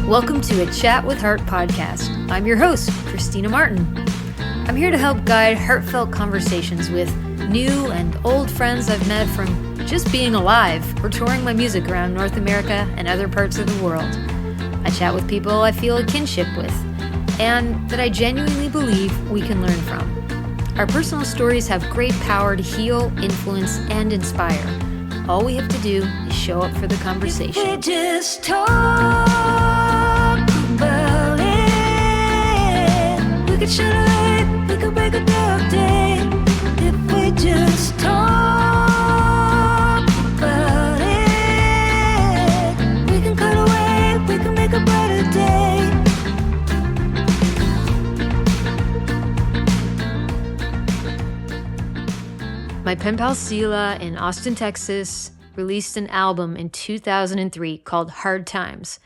Welcome to a Chat with Heart podcast. I'm your host, Christina Martin. I'm here to help guide heartfelt conversations with new and old friends I've met from just being alive or touring my music around North America and other parts of the world. I chat with people I feel a kinship with and that I genuinely believe we can learn from. Our personal stories have great power to heal, influence, and inspire. All we have to do is show up for the conversation. If we just talk about it, we could shine a light, we could break a dark day. If we just talk about it, we can cut away, we can make a brighter day. My pen pal Sela in Austin, Texas, released an album in 2003 called Hard Times.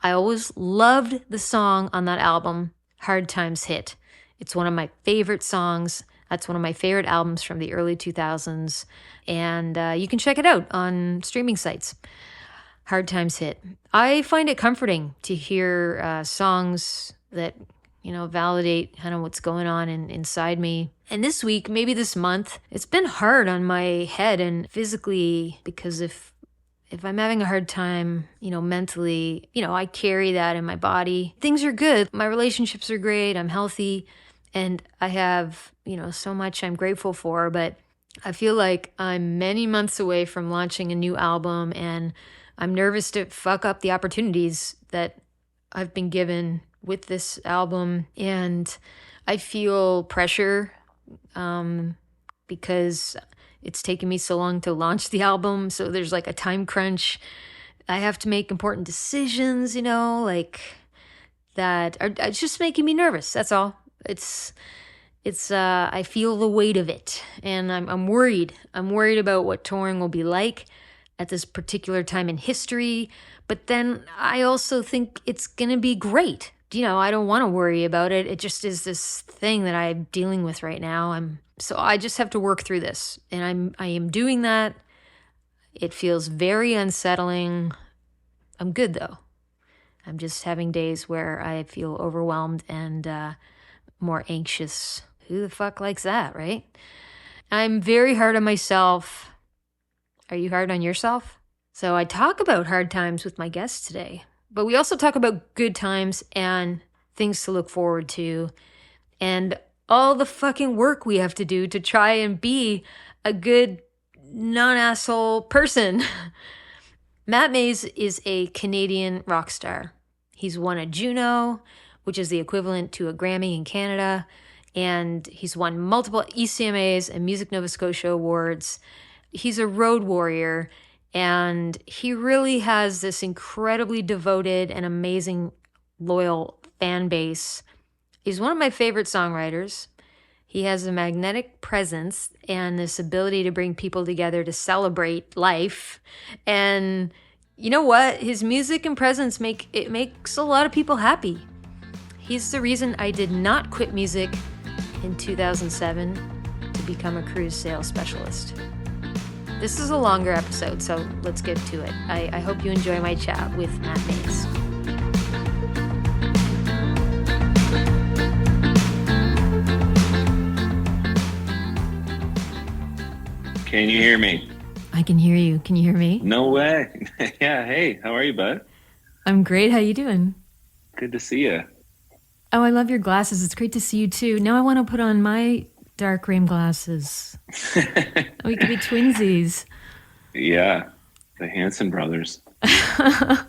I always loved the song on that album, Hard Times Hit. It's one of my favorite songs. That's one of my favorite albums from the early 2000s. And you can check it out on streaming sites. Hard Times Hit. I find it comforting to hear songs that, validate kind of what's going on inside me. And this week, maybe this month, it's been hard on my head and physically because if I'm having a hard time, mentally, I carry that in my body. Things are good. My relationships are great. I'm healthy. And I have, so much I'm grateful for. But I feel like I'm many months away from launching a new album. And I'm nervous to fuck up the opportunities that I've been given with this album. And I feel pressure because it's taken me so long to launch the album. So there's like a time crunch. I have to make important decisions, like that are it's just making me nervous. That's all. It's I feel the weight of it and I'm worried. I'm worried about what touring will be like at this particular time in history. But then I also think it's going to be great. I don't want to worry about it. It just is this thing that I'm dealing with right now. So I just have to work through this. And I am doing that. It feels very unsettling. I'm good though. I'm just having days where I feel overwhelmed and more anxious. Who the fuck likes that, right? I'm very hard on myself. Are you hard on yourself? So I talk about hard times with my guests today. But we also talk about good times and things to look forward to and all the fucking work we have to do to try and be a good non-asshole person. Matt Mays is a Canadian rock star. He's won a Juno, which is the equivalent to a Grammy in Canada, and he's won multiple ECMAs and Music Nova Scotia awards. He's a road warrior. And he really has this incredibly devoted and amazing, loyal fan base. He's one of my favorite songwriters. He has a magnetic presence and this ability to bring people together to celebrate life. And you know what? His music and presence makes a lot of people happy. He's the reason I did not quit music in 2007 to become a cruise sales specialist. This is a longer episode, so let's get to it. I hope you enjoy my chat with Matt Mays. Can you hear me? I can hear you. Can you hear me? No way. Yeah, hey, how are you, bud? I'm great. How you doing? Good to see you. Oh, I love your glasses. It's great to see you too. Now I want to put on my dark rim glasses. We could be twinsies. Yeah, the Hanson brothers. I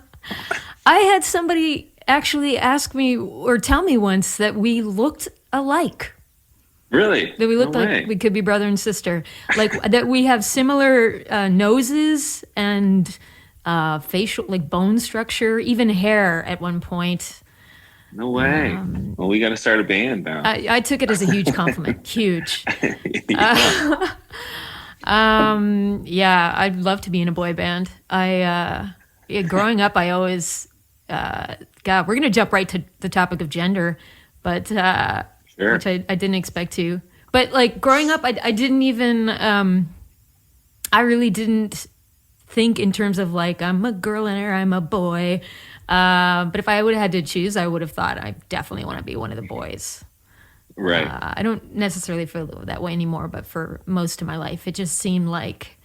had somebody actually ask me or tell me once that we looked alike. Really? That we looked like we could be brother and sister. Like that we have similar noses and facial, like bone structure, even hair at one point. No way. Well, we got to start a band now. I took it as a huge compliment. Huge. Yeah. Yeah, I'd love to be in a boy band. Growing up, I always, God, we're going to jump right to the topic of gender, but, Sure. which I didn't expect to. But like growing up, I didn't even, I really didn't think in terms of like, I'm a girl and I'm a boy. But if I would have had to choose, I would have thought I definitely want to be one of the boys. Right. I don't necessarily feel that way anymore, but for most of my life, it just seemed like,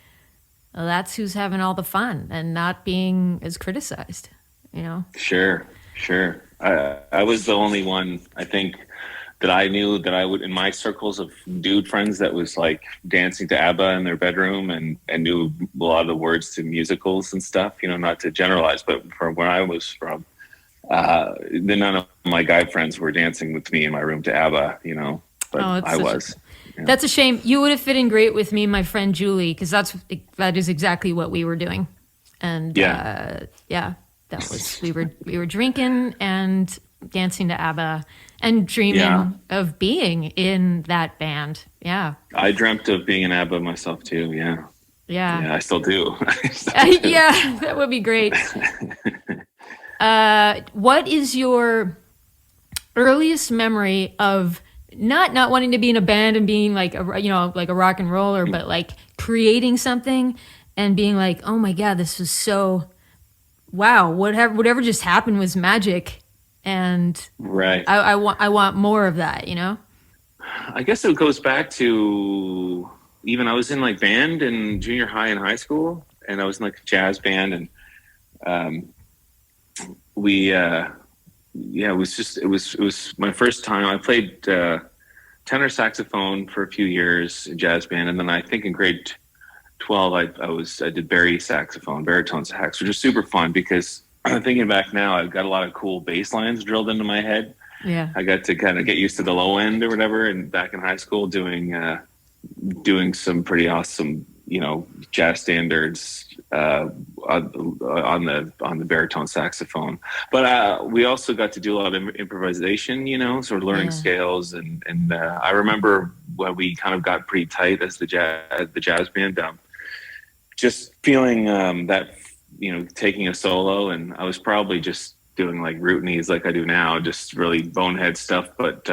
well, that's who's having all the fun and not being as criticized, you know? Sure. Sure. I was the only one, I think, that I knew that I would, in my circles of dude friends, that was like dancing to ABBA in their bedroom and knew a lot of the words to musicals and stuff, you know, not to generalize, but from where I was from, then none of my guy friends were dancing with me in my room to ABBA, you know, but Oh, it's I was. Yeah. that's a shame. You would have fit in great with me and my friend Julie, because that is exactly what we were doing. And Yeah. yeah, that was we were drinking and dancing to ABBA and dreaming Yeah. of being in that band. Yeah. I dreamt of being an ABBA myself too. Yeah. Yeah. Yeah. I still do. I still do. Yeah, that would be great. What is your earliest memory of not wanting to be in a band and being like like a rock and roller, but like creating something and being like, oh my God, this was so wow, whatever just happened was magic, and Right. I want more of that, you know? I guess it goes back to even I was in like band in junior high and high school, and I was in like a jazz band, and um, we yeah, it was my first time. I played tenor saxophone for a few years in jazz band, and then I think in grade 12 I did baritone sax, which was super fun because thinking back now, I've got a lot of cool bass lines drilled into my head. Yeah. I got to kind of get used to the low end or whatever, and back in high school doing some pretty awesome, you know, jazz standards on the baritone saxophone. But we also got to do a lot of improvisation, you know, sort of learning scales, and I remember when we kind of got pretty tight as the jazz band, just feeling that, you know, taking a solo, and I was probably just doing like rootinies like I do now, just really bonehead stuff, but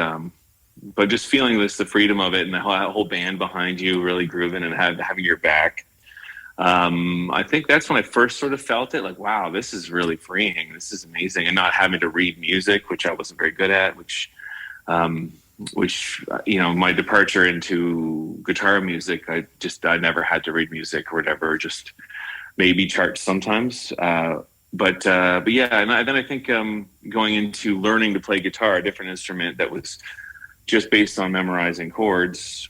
just feeling the freedom of it and the whole band behind you really grooving and having your back. I think that's when I first sort of felt it, like, wow, this is really freeing. This is amazing. And not having to read music, which I wasn't very good at, which, you know, my departure into guitar music, I never had to read music or whatever, just maybe charts sometimes. But yeah, and then I think going into learning to play guitar, a different instrument that was just based on memorizing chords,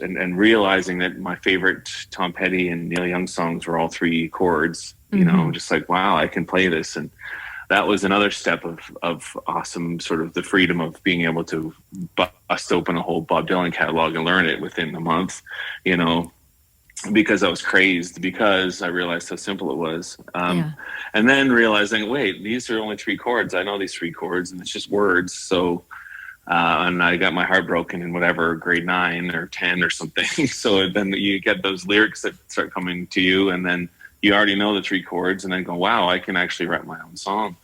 and realizing that my favorite Tom Petty and Neil Young songs were all 3 chords, you know, just like, wow, I can play this. And that was another step of awesome, sort of the freedom of being able to bust open a whole Bob Dylan catalog and learn it within a month, you know, because I was crazed, because I realized how simple it was. And then realizing, wait, these are only 3 chords. I know these 3 chords and it's just words. So, and I got my heart broken in whatever, grade 9 or 10 or something. So then you get those lyrics that start coming to you, and then you already know the 3 chords, and then go, wow, I can actually write my own song.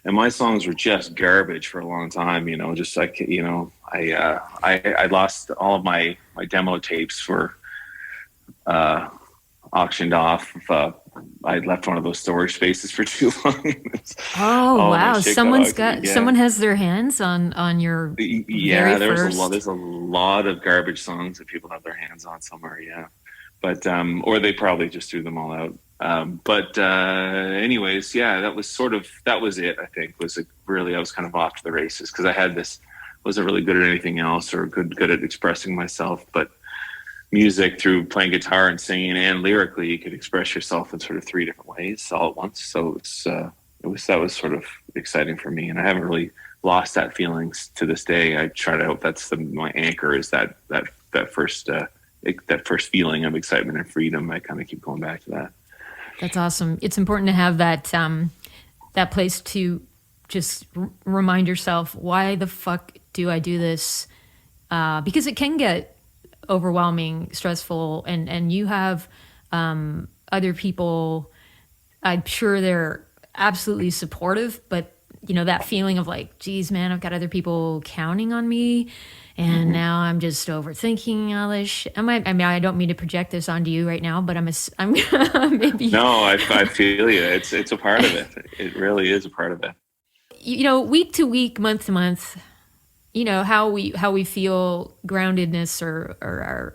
And my songs were just garbage for a long time, you know, just like, you know, I lost all of my demo tapes were auctioned off. I left one of those storage spaces for too long. Oh wow! Yeah. Someone has their hands on your Yeah. very first. There's a lot of garbage songs that people have their hands on somewhere. Yeah, but or they probably just threw them all out. But anyways, yeah, that was it. I think I was kind of off to the races because I had wasn't really good at anything else or good at expressing myself, but music, through playing guitar and singing and lyrically, you could express yourself in sort of 3 different ways all at once. So that was sort of exciting for me, and I haven't really lost that feelings to this day. I try to hope that's my anchor, is that first feeling of excitement and freedom. I kind of keep going back to that. That's awesome. It's important to have that place to just remind yourself, why the fuck do I do this? Because it can get overwhelming, stressful, and you have other people. I'm sure they're absolutely supportive, but that feeling of like, geez, man, I've got other people counting on me. And now I'm just overthinking all this shit. I mean, I don't mean to project this onto you right now, but I'm maybe. No, I feel you. It's a part of it. It really is a part of it. Week to week, month to month, how we feel groundedness or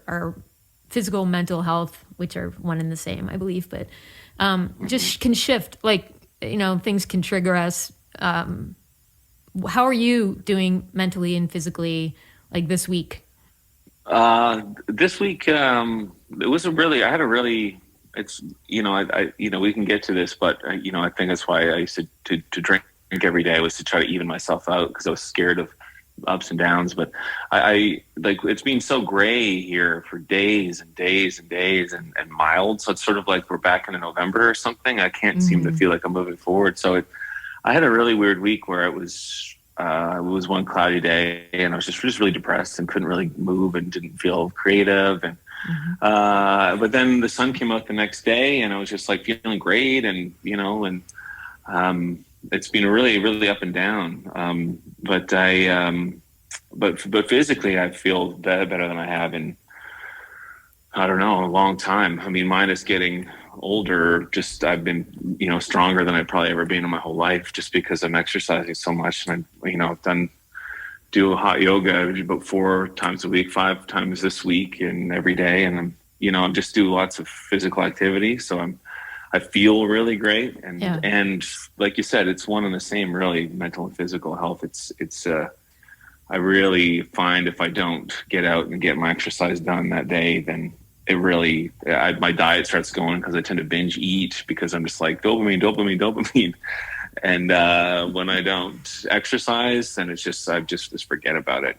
our physical, mental health, which are one and the same, I believe, but just can shift. Like, things can trigger us. How are you doing mentally and physically, like this week? This week, it was I had a really, it's, we can get to this, but, I think that's why I used to drink every day, was to try to even myself out, because I was scared of ups and downs. But I like, it's been so gray here for days and days and days and mild. So it's sort of like we're back in November or something. I can't seem to feel like I'm moving forward. So I had a really weird week where it was one cloudy day and I was just really depressed and couldn't really move and didn't feel creative. And but then the sun came out the next day and I was just like feeling great, and it's been really, really up and down. But physically I feel better than I have in, I don't know, a long time. I mean, minus getting older, just I've been, stronger than I've probably ever been in my whole life, just because I'm exercising so much. And I've do hot yoga about 4 times a week, 5 times this week and every day. And I'm just do lots of physical activity. So I feel really great. And like you said, it's one and the same, really, mental and physical health. I really find if I don't get out and get my exercise done that day, then it really, my diet starts going, because I tend to binge eat because I'm just like dopamine. And when I don't exercise, then it's just, I just forget about it,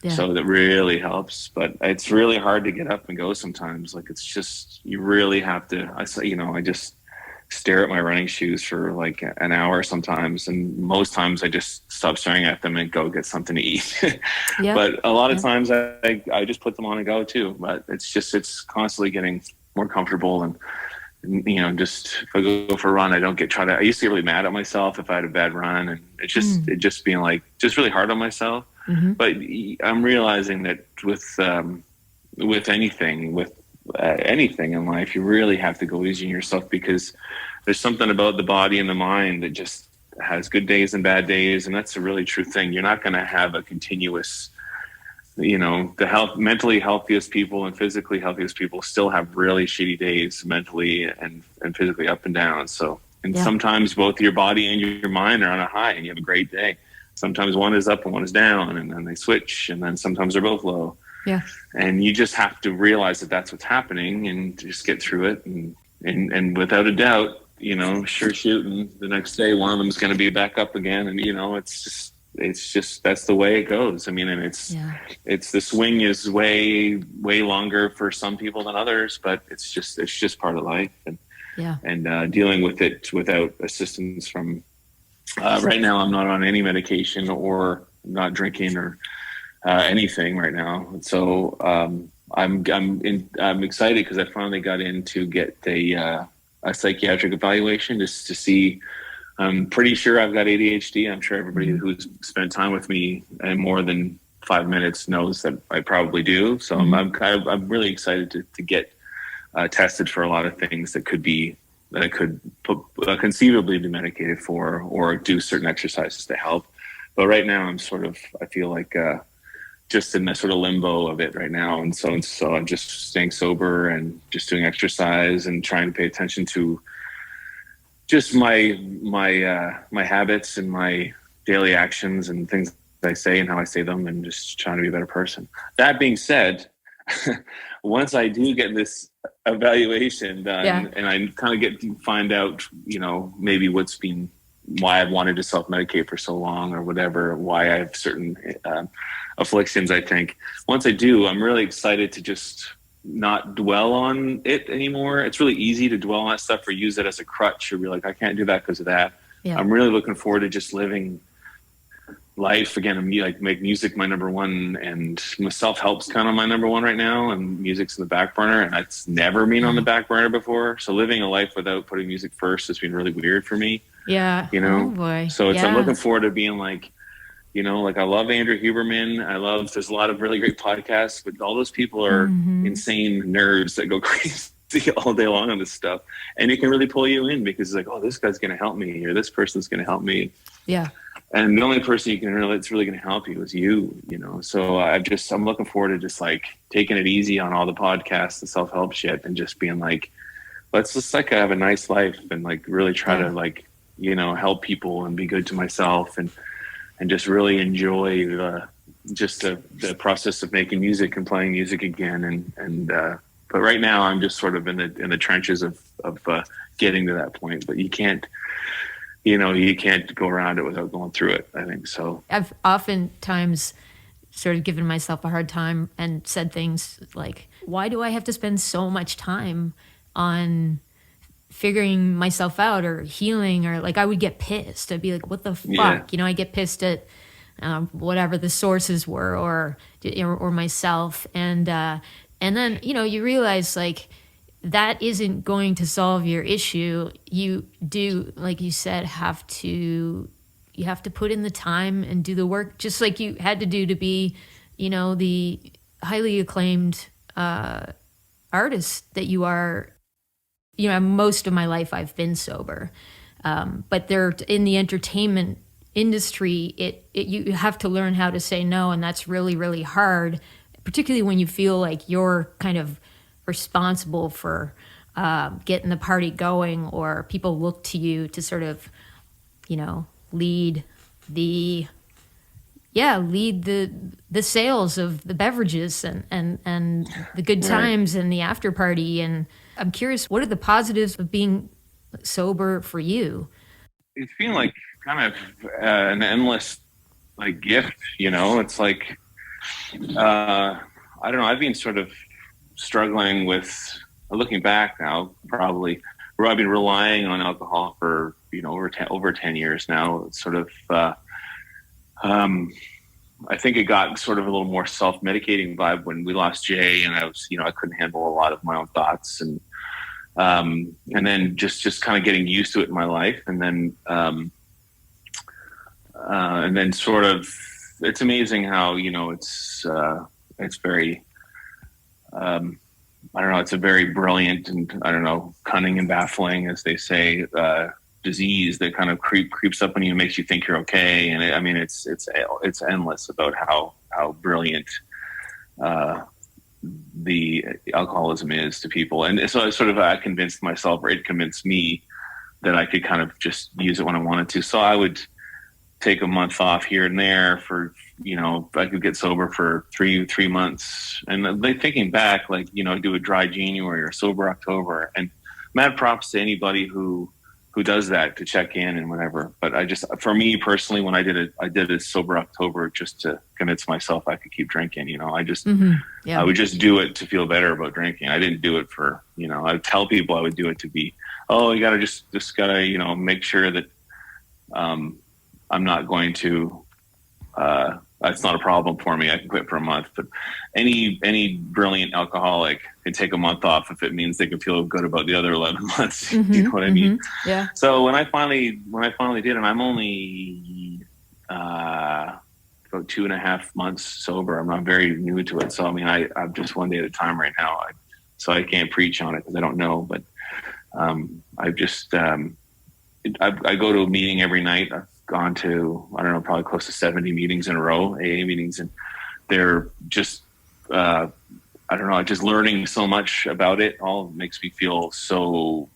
Yeah. So that really helps, but it's really hard to get up and go sometimes. Like, it's just, you really have to, I just stare at my running shoes for like an hour sometimes. And most times I just stop staring at them and go get something to eat. Yeah. But a lot of times I just put them on and go too. But it's constantly getting more comfortable. And, just if I go for a run, I used to get really mad at myself if I had a bad run. And it just being like, just really hard on myself. Mm-hmm. But I'm realizing that with anything in life, you really have to go easy on yourself, because there's something about the body and the mind that just has good days and bad days. And that's a really true thing. You're not going to have a continuous, the mentally healthiest people and physically healthiest people still have really shitty days mentally and physically, up and down. So, sometimes both your body and your mind are on a high and you have a great day. Sometimes one is up and one is down, and then they switch, and then sometimes they're both low. Yeah. And you just have to realize that that's what's happening and just get through it. And without a doubt, sure shooting, the next day, one of them is going to be back up again. And, it's just, that's the way it goes. I mean, and it's the swing is way, way longer for some people than others, but it's just part of life. And dealing with it without assistance from, right now, I'm not on any medication or not drinking or anything right now. So I'm excited because I finally got in to get a psychiatric evaluation just to see. I'm pretty sure I've got ADHD. I'm sure everybody who's spent time with me and more than 5 minutes knows that I probably do. So I'm really excited to get tested for a lot of things that I could conceivably be medicated for, or do certain exercises to help. But right now I feel like just in a sort of limbo of it right now. And so I'm just staying sober and just doing exercise and trying to pay attention to just my habits and my daily actions and things I say and how I say them, and just trying to be a better person. That being said, once I do get this evaluation done, and I kind of get to find out, maybe why I've wanted to self-medicate for so long, or whatever, why I have certain afflictions, I think. Once I do, I'm really excited to just not dwell on it anymore. It's really easy to dwell on that stuff or use it as a crutch or be like, I can't do that because of that. Yeah. I'm really looking forward to just living life again, and like make music my number one, and self-help's kind of my number one right now, and music's in the back burner, and it's never been on the back burner before. So living a life without putting music first has been really weird for me. Yeah. you Oh know? boy. So I'm Yeah. looking forward to being like, like I love Andrew Huberman. There's a lot of really great podcasts, but all those people are Mm-hmm. insane nerds that go crazy all day long on this stuff. And it can really pull you in because it's like, oh, this guy's going to help me, or this person's going to help me. Yeah. And the only person that's really going to help you is you. So I'm looking forward to just like taking it easy on all the podcasts, the self-help shit, and just being like, let's just like have a nice life and like really try to like, help people and be good to myself and just really enjoy the process of making music and playing music again. But right now I'm just sort of in the trenches of getting to that point, but you can't go around it without going through it, I think. So I've oftentimes sort of given myself a hard time and said things like, why do I have to spend so much time on figuring myself out or healing? Or like, I would get pissed. I'd be like, what the fuck? yeah. I get pissed at whatever the sources were, or myself. And then, you realize like, that isn't going to solve your issue. You do, like you said, you have to put in the time and do the work, just like you had to do to be, the highly acclaimed artist that you are. Most of my life I've been sober, but there in the entertainment industry, you have to learn how to say no, and that's really, really hard, particularly when you feel like you're kind of responsible for getting the party going, or people look to you to sort of, lead the sales of the beverages and the good times and the after party. And I'm curious, what are the positives of being sober for you? It's been like kind of an endless like gift, it's like I don't know, I've been sort of struggling with, looking back now, probably where I've been relying on alcohol for over 10 years now. It's sort of I think it got sort of a little more self-medicating vibe when we lost Jay, and I was I couldn't handle a lot of my own thoughts, and then just kind of getting used to it in my life, and then sort of, it's amazing how it's very I don't know, it's a very brilliant and, I don't know, cunning and baffling, as they say, disease that kind of creeps up on you and makes you think you're okay. And it's endless about how brilliant the alcoholism is to people. And so I convinced myself, or it convinced me, that I could kind of just use it when I wanted to. So I would take a month off here and there for, I could get sober for three months. And like, thinking back, like, do a dry January or sober October. And mad props to anybody who does that, to check in and whatever. But for me personally, when I did a sober October just to convince myself I could keep drinking. I would just do it to feel better about drinking. I didn't do it for, I would tell people I would do it to be, oh, you gotta just gotta, make sure that, I'm not going to, that's not a problem for me. I can quit for a month. But any brilliant alcoholic can take a month off if it means they can feel good about the other 11 months. Mm-hmm, you know what I mean? Yeah. So when I finally did, and I'm only about 2.5 months sober. I'm not very new to it. So, I mean, I'm just one day at a time right now. So I can't preach on it because I don't know. But I go to a meeting every night. I've gone to, I don't know, probably close to 70 meetings in a row, AA meetings, and they're just, I don't know, just learning so much about it all makes me feel so,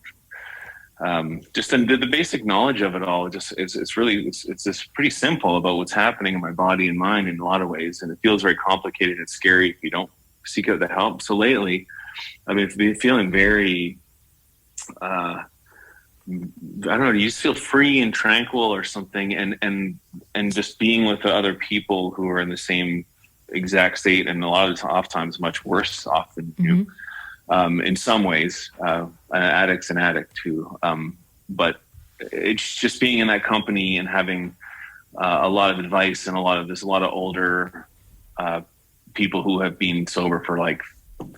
just the basic knowledge of it all. It's just pretty simple about what's happening in my body and mind in a lot of ways, and it feels very complicated and scary if you don't seek out the help. So lately, I've been feeling very, I don't know, you just feel free and tranquil or something, and just being with the other people who are in the same exact state, and a lot of oftentimes much worse off than you, in some ways, addicts and addict too. But it's just being in that company and having a lot of advice and a lot of older people who have been sober for like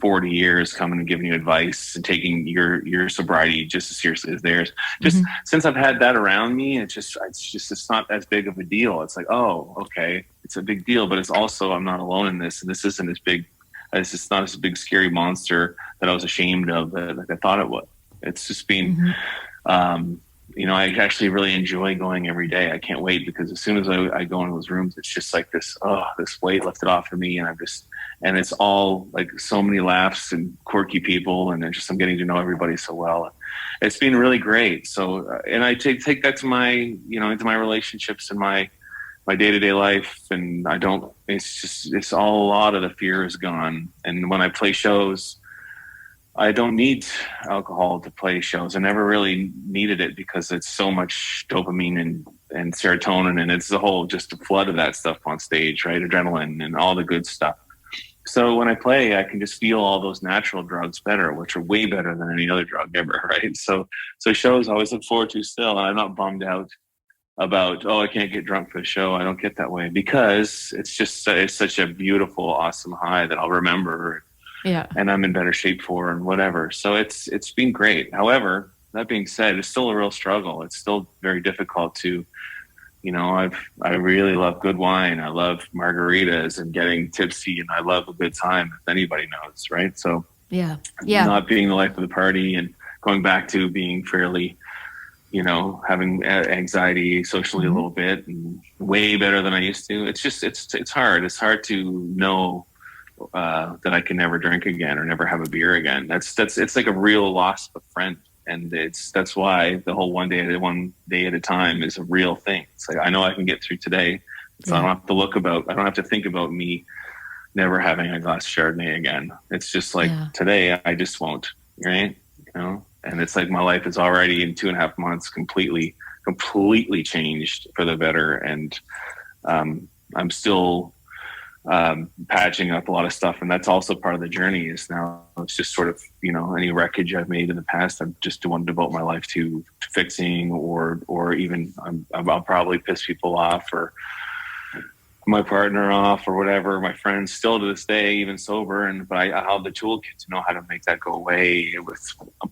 40 years coming and giving you advice and taking your sobriety just as seriously as theirs. Just since I've had that around me, it's not as big of a deal. It's like, oh, okay, it's a big deal, but it's also, I'm not alone in this, and this isn't as big. It's just not as big scary monster that I was ashamed of like I thought it was. It's just been, I actually really enjoy going every day. I can't wait, because as soon as I go into those rooms, it's just like this weight lifted off of me, and it's all like so many laughs and quirky people, and I'm getting to know everybody so well. It's been really great. So, and I take that to my, into my relationships and my day-to-day life, and it's all, a lot of the fear is gone. And when I play shows, I don't need alcohol to play shows. I never really needed it, because it's so much dopamine and serotonin, and it's just a flood of that stuff on stage, right? Adrenaline and all the good stuff. So when I play, I can just feel all those natural drugs better, which are way better than any other drug ever, right? So shows I always look forward to still, and I'm not bummed out about, I can't get drunk for the show. I don't get that way, because it's such a beautiful, awesome high that I'll remember. Yeah. And I'm in better shape for, and whatever. So it's been great. However, that being said, it's still a real struggle. It's still very difficult to, I really love good wine. I love margaritas and getting tipsy, and I love a good time, if anybody knows, right? So yeah, not being the life of the party and going back to being fairly, having anxiety socially a little bit, and way better than I used to. It's just, it's hard. It's hard to know that I can never drink again or never have a beer again. It's like a real loss of a friend. And that's why the whole one day at a time is a real thing. It's like, I know I can get through today. So I don't have to think about me never having a glass of Chardonnay again. It's just like, today I just won't, right? And it's like, my life is already in 2.5 months completely changed for the better. And I'm still patching up a lot of stuff, and that's also part of the journey. Is now it's just sort of, any wreckage I've made in the past, I just want to devote my life to fixing, or even I'll probably piss people off, or my partner off, or whatever, my friends, still to this day, even sober. But I have the toolkit to know how to make that go away with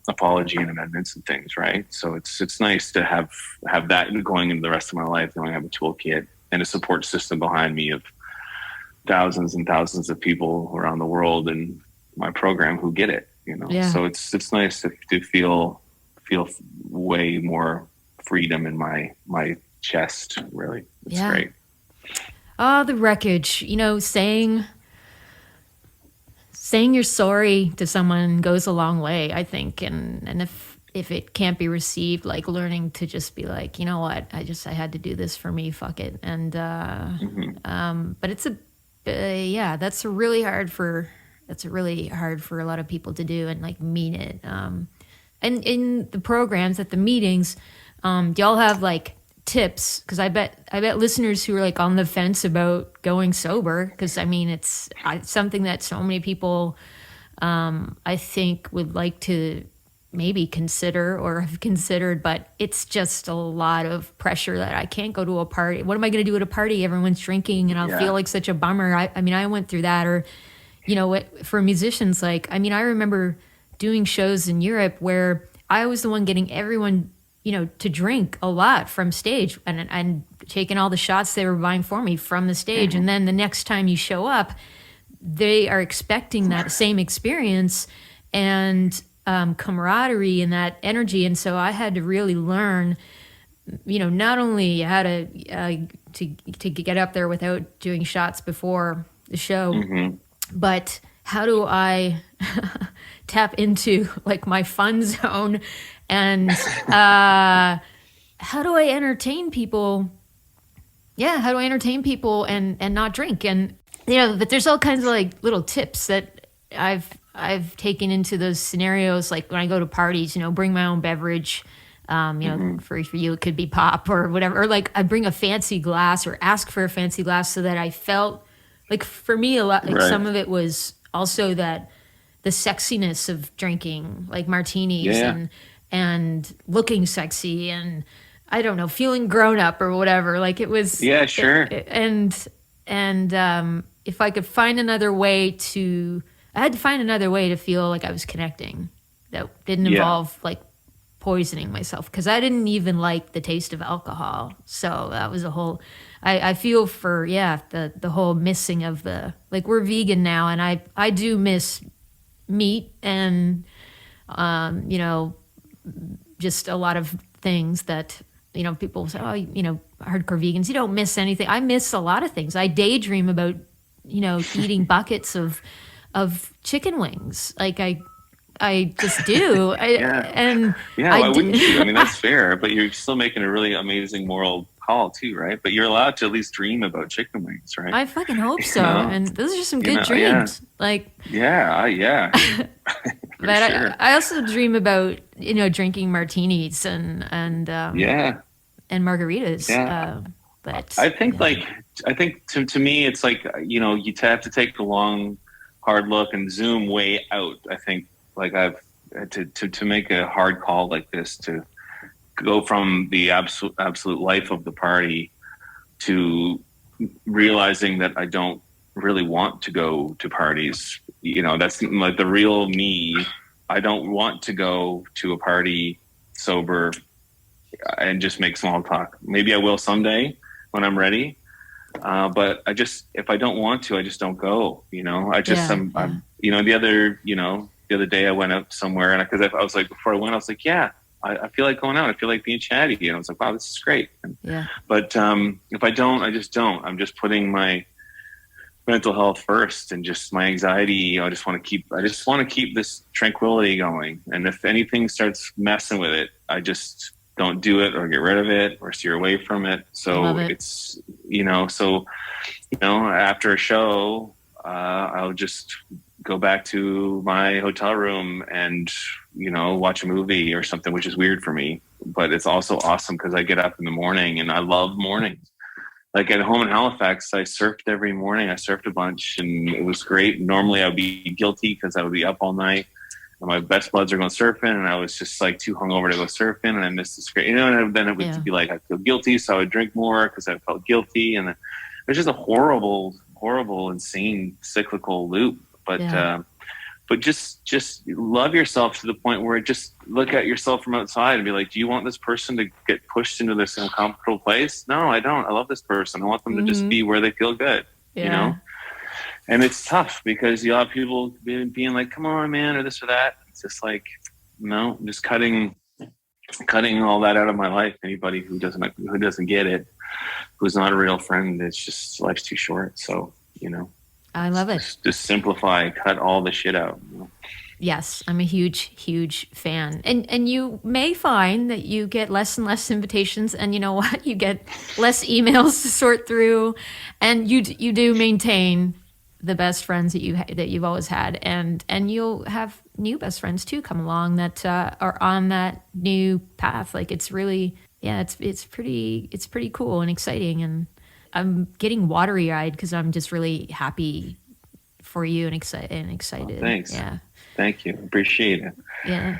apology and amendments and things, right? So it's nice to have that going into the rest of my life, knowing I have a toolkit and a support system behind me of thousands and thousands of people around the world in my program who get it, So it's nice to feel way more freedom in my chest, really. It's great. Oh, the wreckage, saying you're sorry to someone goes a long way, I think. And if it can't be received, like learning to just be like, you know what, I had to do this for me, fuck it. And, but it's that's really hard for a lot of people to do, and like mean it. And in the programs at the meetings, do y'all have like tips? Because I bet listeners who are like on the fence about going sober, because I mean it's something that so many people I think would like to maybe consider or have considered, but it's just a lot of pressure that I can't go to a party. What am I going to do at a party? Everyone's drinking, and I'll feel like such a bummer. I mean, I went through that. Or, for musicians, like, I mean, I remember doing shows in Europe where I was the one getting everyone, to drink a lot from stage, and taking all the shots they were buying for me from the stage. And then the next time you show up, they are expecting that same experience and camaraderie and that energy. And so I had to really learn, not only how to get up there without doing shots before the show, but how do I tap into like my fun zone, and how do I entertain people? Yeah, how do I entertain people and not drink? And but there's all kinds of like little tips that I've taken into those scenarios. Like when I go to parties, bring my own beverage. For you, it could be pop or whatever. Or like I bring a fancy glass, or ask for a fancy glass, so that I felt like, for me, a lot, like some of it was also that the sexiness of drinking, like martinis and looking sexy, and I don't know, feeling grown up or whatever. Like it was, and if I could find another way to, I had to find another way to feel like I was connecting that didn't Yeah. involve like poisoning myself, because I didn't even like the taste of alcohol. So that was a whole, I feel for, the whole missing of the, like, we're vegan now, and I do miss meat and, just a lot of things that, people say, oh, hardcore vegans, you don't miss anything. I miss a lot of things. I daydream about, eating buckets of chicken wings. Like I just do. Yeah. And Yeah. I Why wouldn't you? I do. mean, that's fair, but you're still making a really amazing moral call too, right? But you're allowed to at least dream about chicken wings, right? I fucking hope You so. know, And those are some you good know, yeah. dreams. Like, Yeah. For but sure. I also dream about, drinking martinis Yeah. and margaritas. Yeah. But I think to me, it's like, you have to take a long, hard look and zoom way out. I think like I've to make a hard call like this, to go from the absolute life of the party to realizing that I don't really want to go to parties. That's like the real me. I don't want to go to a party sober and just make small talk. Maybe I will someday when I'm ready. But if I don't want to, I just don't go. I'm the other day I went out somewhere, and because I was like, before I went, I was like, yeah, I feel like going out. I feel like being chatty. And I was like, wow, this is great. But if I don't, I just don't. I'm just putting my mental health first, and just my anxiety. I just want to keep this tranquility going. And if anything starts messing with it, I just don't do it, or get rid of it, or steer away from it. So it's, after a show, I'll just go back to my hotel room and, watch a movie or something, which is weird for me, but it's also awesome because I get up in the morning and I love mornings. Like at home in Halifax, I surfed every morning. I surfed a bunch and it was great. Normally I would be guilty because I would be up all night. And my best buds are going surfing, and I was just like too hungover to go surfing, and I missed this great, and then it would be like I feel guilty, so I would drink more because I felt guilty, and it was just a horrible, insane cyclical loop. But just love yourself to the point where just look at yourself from outside and be like, do you want this person to get pushed into this uncomfortable place? No, I don't. I love this person. I want them to just be where they feel good, And it's tough because you have people being like, come on, man, or this or that. It's just like, no, just cutting all that out of my life. Anybody who doesn't get it, who's not a real friend, it's just, life's too short. So, I love it. Just simplify, cut all the shit out. Yes, I'm a huge fan. And you may find that you get less and less invitations, and you know what? You get less emails to sort through, and you do maintain the best friends that you've always had, and you'll have new best friends too come along that are on that new path. Like it's really, it's pretty cool and exciting, and I'm getting watery eyed because I'm just really happy for you and excited. Oh, thanks. Yeah. Thank you. Appreciate it. Yeah.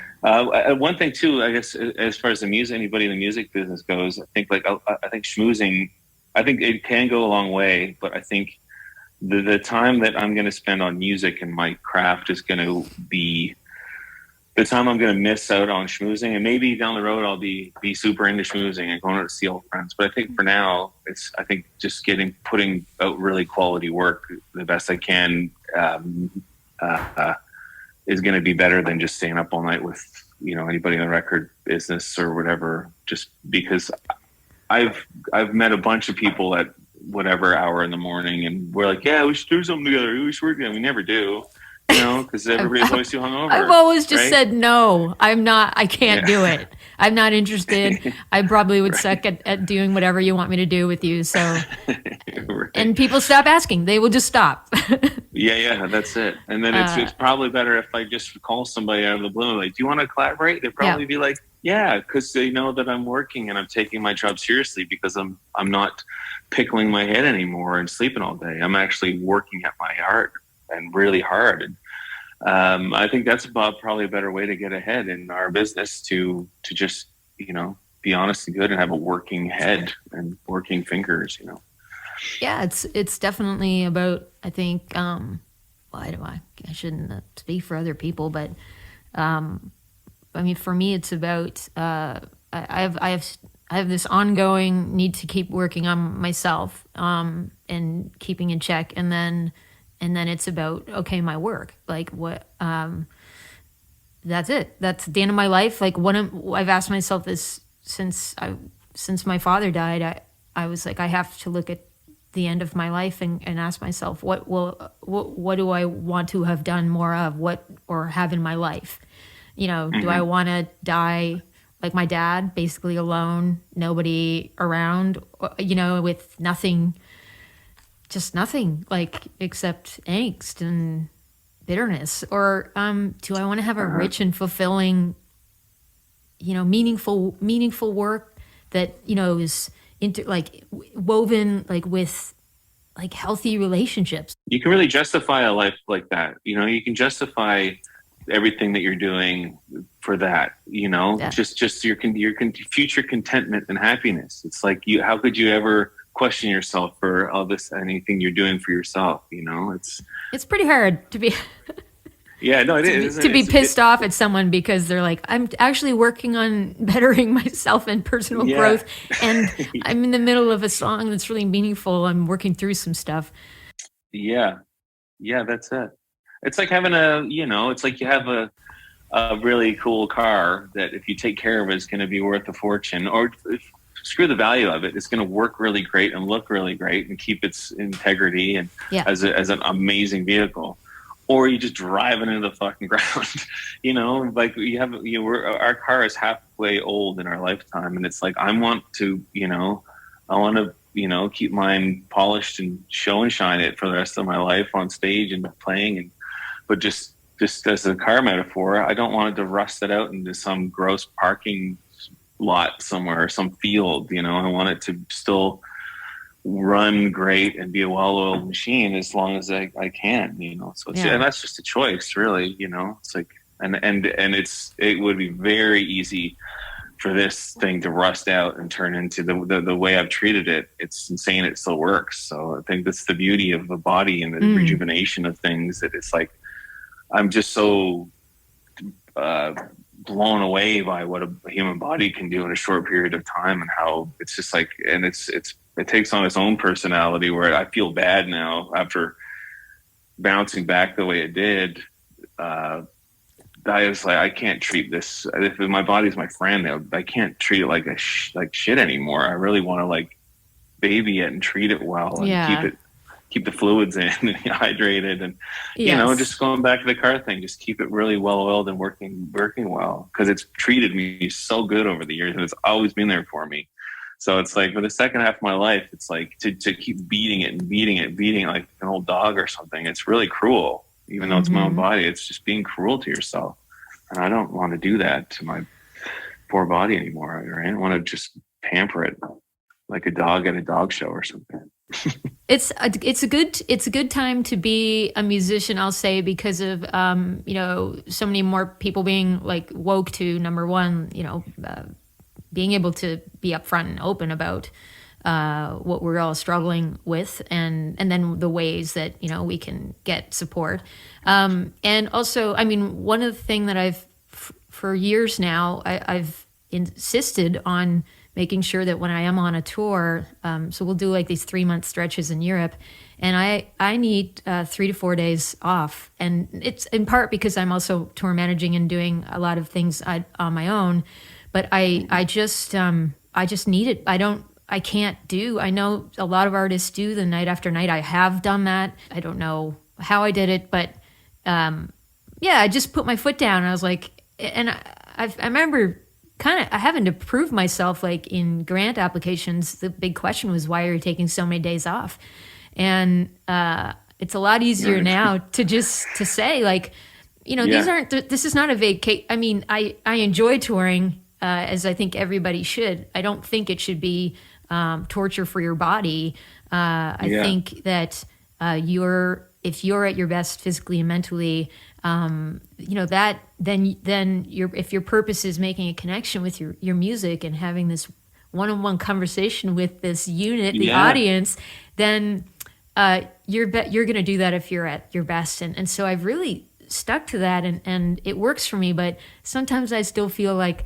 One thing too, I guess, as far as anybody in the music business goes, I think schmoozing, I think it can go a long way, but I think the time that I'm going to spend on music and my craft is going to be the time I'm going to miss out on schmoozing. And maybe down the road, I'll be super into schmoozing and going out to see old friends. But I think for now, I think just putting out really quality work the best I can, is going to be better than just staying up all night with, anybody in the record business or whatever, just because I've met a bunch of people at whatever hour in the morning, and we're like, yeah, we should do something together. We should work together. We never do, because everybody's always too hungover. I've always just said, no, I can't do it. I'm not interested. I probably would suck at doing whatever you want me to do with you. So, right. And people stop asking. They will just stop. Yeah, that's it. And then it's probably better if I just call somebody out of the blue, like, do you want to collaborate? They'd probably be like, yeah, because they know that I'm working and I'm taking my job seriously because I'm not pickling my head anymore and sleeping all day. I'm actually working at my art and really hard. And I think that's probably a better way to get ahead in our business, to just, be honest and good and have a working head and working fingers, Yeah, it's definitely about, I think, I shouldn't speak for other people, but I mean, for me, it's about I have this ongoing need to keep working on myself and keeping in check, and then it's about, okay, my work, like what that's it. That's the end of my life. Like I've asked myself this since my father died. I was like, I have to look at the end of my life and ask myself, what do I want to have done more of, or have in my life? You know, do I want to die like my dad, basically alone, nobody around, you know, with nothing, just nothing, like except angst and bitterness? Or do I want to have a rich and fulfilling, you know, meaningful work that, you know, is woven like with like healthy relationships? You can really justify a life like that. You know, you can justify everything that you're doing for that, you know, just your future contentment and happiness. It's like, how could you ever question yourself for all this, anything you're doing for yourself? You know, it's pretty hard to be yeah, no, it is to be pissed off at someone because they're like, I'm actually working on bettering myself and personal growth, and I'm in the middle of a song that's really meaningful. I'm working through some stuff. Yeah, that's it. It's like having it's like you have a really cool car that if you take care of it, it's going to be worth a fortune. Or screw the value of it, it's going to work really great and look really great and keep its integrity and as an amazing vehicle. Or you just drive it into the fucking ground. You know, like our car is halfway old in our lifetime, and it's like I want to keep mine polished and show and shine it for the rest of my life on stage and playing, but just as a car metaphor, I don't want it to rust it out into some gross parking lot somewhere or some field. You know, I want it to still run great and be a well-oiled machine as long as I can, you know. So and that's just a choice, really, you know. It's like and it would be very easy for this thing to rust out and turn into the way I've treated it. It's insane it still works. So I think that's the beauty of the body and the rejuvenation of things, that it's like I'm just so blown away by what a human body can do in a short period of time, and how it's just like, and it takes on its own personality, where I feel bad now after bouncing back the way it did. I was like, I can't treat this. If my body's my friend, I can't treat it like like shit anymore. I really want to like baby it and treat it well and keep the fluids in and hydrated, and you know, just going back to the car thing, just keep it really well oiled and working well, because it's treated me so good over the years and it's always been there for me. So it's like for the second half of my life, it's like to keep beating it like an old dog or something. It's really cruel, even though it's my own body. It's just being cruel to yourself. And I don't want to do that to my poor body anymore. Right? I don't want to just pamper it like a dog at a dog show or something. It's a good time to be a musician, I'll say, because of you know, so many more people being like woke to, number one, you know, being able to be upfront and open about what we're all struggling with, and then the ways that, you know, we can get support. And also, I mean, one of the things that for years now, I've insisted on making sure that when I am on a tour, so we'll do like these 3-month stretches in Europe, and I need 3 to 4 days off. And it's in part because I'm also tour managing and doing a lot of things on my own, but I just need it. I can't do, I know a lot of artists do the night after night. I have done that. I don't know how I did it, but I just put my foot down. I was like, and I remember kind of having to prove myself, like in grant applications, the big question was, why are you taking so many days off? And it's a lot easier now to say, like, you know, this is not a vacation. I mean, I enjoy touring, as I think everybody should. I don't think it should be torture for your body. I think that if you're at your best physically and mentally, you know, that then if your purpose is making a connection with your music and having this one-on-one conversation with this unit, the audience, then you're going to do that if you're at your best. And so I've really stuck to that, and it works for me. But sometimes I still feel like,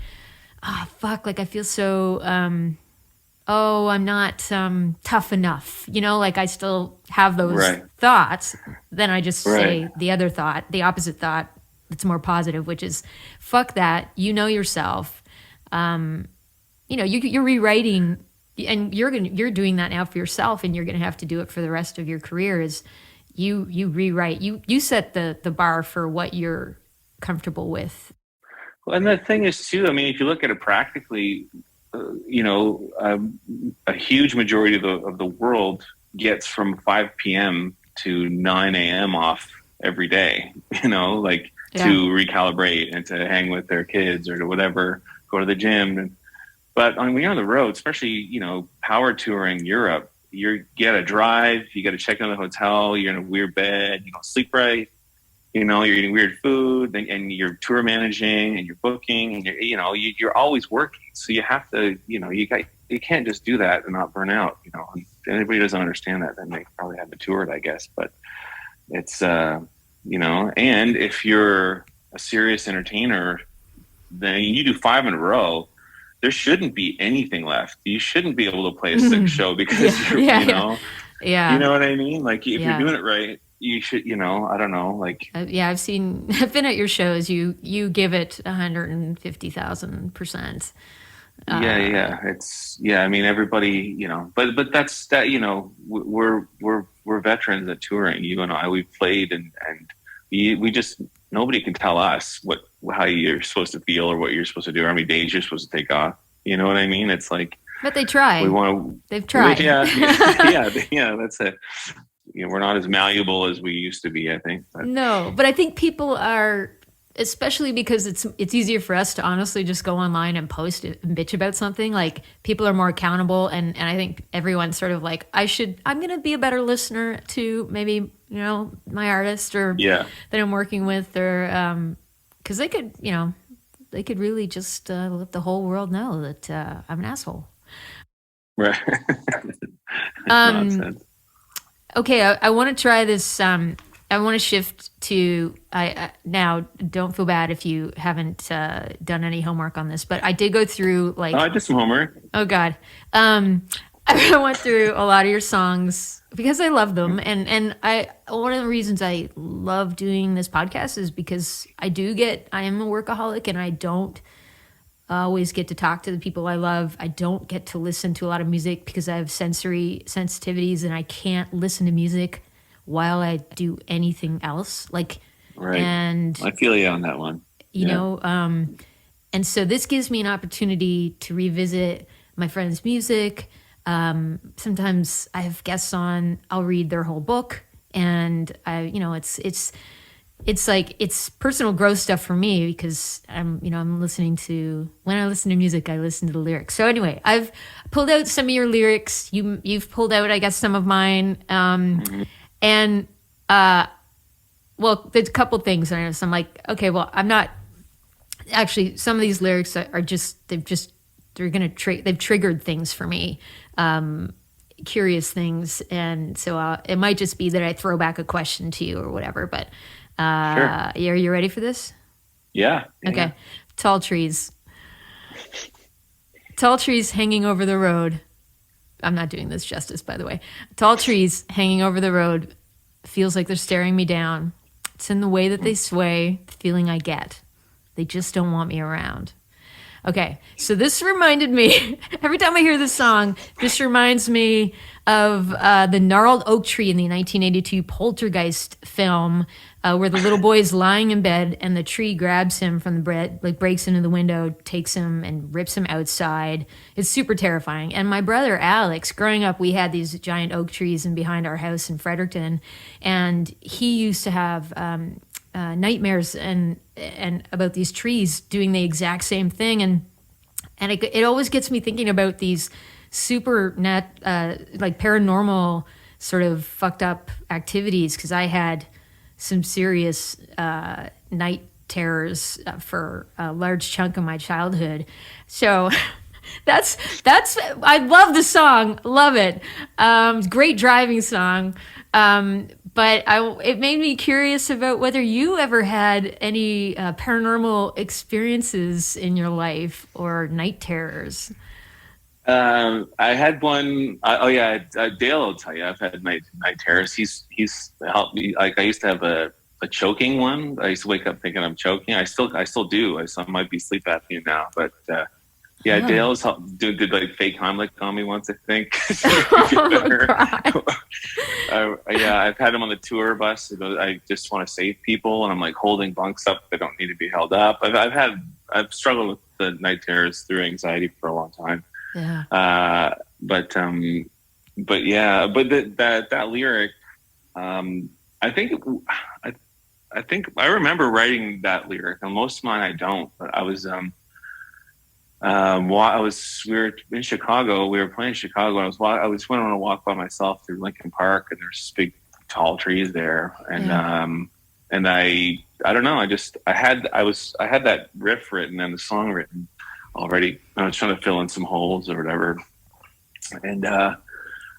oh, fuck, like I feel so, oh, I'm not tough enough. You know, like I still have those thoughts. Then I just say the other thought, the opposite thought that's more positive, which is, fuck that. You know yourself. You know, you're rewriting, and you're doing that now for yourself, and you're going to have to do it for the rest of your career. Is you rewrite, you set the bar for what you're comfortable with. Well, and the thing is too, I mean, if you look at it practically, you know, a huge majority of the world gets from 5 p.m. to 9 a.m. off every day, you know, like to recalibrate and to hang with their kids or to whatever, go to the gym. But when you're on the road, especially, you know, power touring Europe, you got to drive, you got to check into the hotel, you're in a weird bed, you don't sleep right, you know, you're eating weird food, and you're tour managing and you're booking, and you're always working. So you have to, you know, you can't just do that and not burn out, you know. And if anybody doesn't understand that, then they probably haven't toured, I guess. But it's, you know, and if you're a serious entertainer, then you do 5 in a row, there shouldn't be anything left. You shouldn't be able to play a 6th show because you know what I mean? Like if you're doing it right, you should, you know, I don't know, like. I've been at your shows. You give it 150,000%. I mean, everybody, you know, but that's that, you know, we're veterans at touring. You and I, we've played and we just, nobody can tell us how you're supposed to feel or what you're supposed to do or how many days you're supposed to take off. You know what I mean? It's like, but they try. They've tried. Yeah, that's it. You know, we're not as malleable as we used to be, I think. No, but I think people are, especially because it's easier for us to honestly just go online and post and bitch about something. Like people are more accountable, and I think everyone's sort of like, I'm going to be a better listener to maybe, you know, my artist or that I'm working with, or because they could really just let the whole world know that I'm an asshole. Right. Nonsense. Okay, I want to try this. I want to shift to now. Don't feel bad if you haven't done any homework on this, but I did go through like. Oh, I did some homework. Oh God, I went through a lot of your songs because I love them, and one of the reasons I love doing this podcast is because I am a workaholic, and I don't always get to talk to the people I love. I don't get to listen to a lot of music because I have sensory sensitivities, and I can't listen to music while I do anything else. Like, right. And I feel you on that one. You know, and so this gives me an opportunity to revisit my friends' music. Sometimes I have guests on. I'll read their whole book, and it's like, it's personal growth stuff for me because when I listen to music, I listen to the lyrics. So anyway, I've pulled out some of your lyrics. You've pulled out, I guess, some of mine. And, well, there's a couple things. And I'm like, okay, well, I'm not actually, some of these lyrics they've triggered things for me. Curious things. And so it might just be that I throw back a question to you or whatever, but sure. Are you ready for this? Yeah. Okay. Yeah. Tall trees hanging over the road. I'm not doing this justice, by the way. Tall trees hanging over the road feels like they're staring me down. It's in the way that they sway, the feeling I get. They just don't want me around. Okay, so this reminded me, every time I hear this song, this reminds me of the gnarled oak tree in the 1982 Poltergeist film, where the little boy is lying in bed and the tree grabs him from the bed, like breaks into the window, takes him and rips him outside. It's super terrifying. And my brother Alex, growing up, we had these giant oak trees in behind our house in Fredericton, and he used to have nightmares and about these trees doing the exact same thing, and it always gets me thinking about these super like paranormal sort of fucked up activities, because I had some serious night terrors for a large chunk of my childhood. So that's I love the song, love it. Great driving song. But it made me curious about whether you ever had any paranormal experiences in your life or night terrors. I had one. Oh yeah, Dale will tell you. I've had night terrors. He's helped me. Like I used to have a choking one. I used to wake up thinking I'm choking. I still do. I might be sleep apnea now, but yeah, Oh, Dale's did like fake Heimlich on me once, I think. oh God. Yeah, I've had him on the tour bus. I just want to save people, and I'm like holding bunks up that don't need to be held up. I've struggled with the night terrors through anxiety for a long time. Yeah. Uh, but yeah, but that lyric, I think I, I think I remember writing that lyric, and most of mine I don't. But I was we were in Chicago. We were playing in Chicago. And I was went on a walk by myself through Lincoln Park, and there's big tall trees there, and Yeah. and I don't know. I had that riff written and the song written already. I was trying to fill in some holes or whatever, and I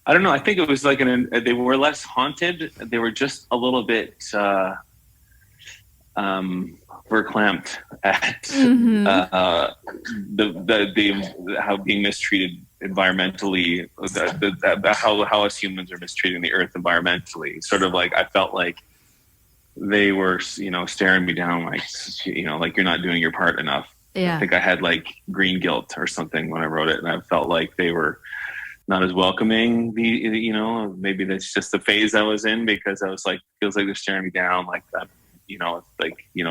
don't know. I think it was like they were less haunted. They were just a little bit verklempt at Mm-hmm. the how being mistreated environmentally, how us humans are mistreating the earth environmentally. Sort of like I felt like they were, staring me down, like, like you're not doing your part enough. I Yeah. think I had like green guilt or something when I wrote it, and I felt like they were not as welcoming. Maybe that's just the phase I was in, because I was like, feels like they're staring me down, like that.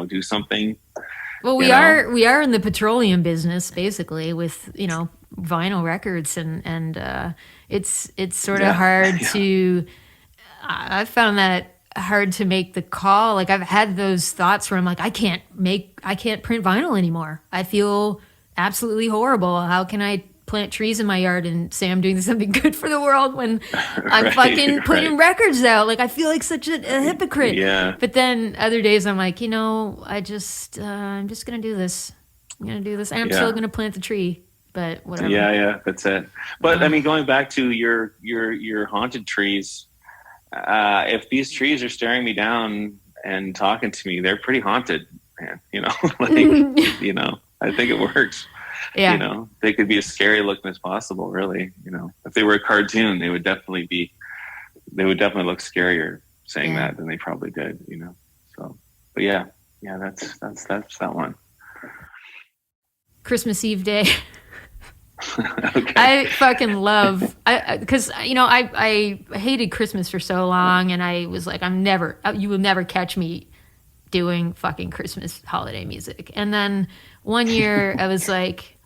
Do something. Well, You we know, are in the petroleum business basically with, vinyl records and it's sort of yeah, hard yeah, to I found that hard to make the call. Like I've had those thoughts where I'm like, I can't print vinyl anymore. I feel absolutely horrible. How can I plant trees in my yard and say I'm doing something good for the world when I'm fucking right, putting right, records out? Like I feel like such a hypocrite. yeah, But then other days I'm like, I'm just gonna do this. I'm gonna do this. And I'm still yeah. gonna plant the tree. But whatever. Yeah, yeah, that's it. But I Uh, mean, going back to your haunted trees, if these trees are staring me down and talking to me, they're pretty haunted, man. Like, I think it works. yeah. They could be as scary looking as possible, really. If they were a cartoon, they would definitely look scarier saying Yeah. that than they probably did. So, but yeah, yeah, that's that one. Christmas Eve day. Okay. I fucking love because I hated Christmas for so long, and I was like, you will never catch me doing fucking Christmas holiday music. And then one year I was like,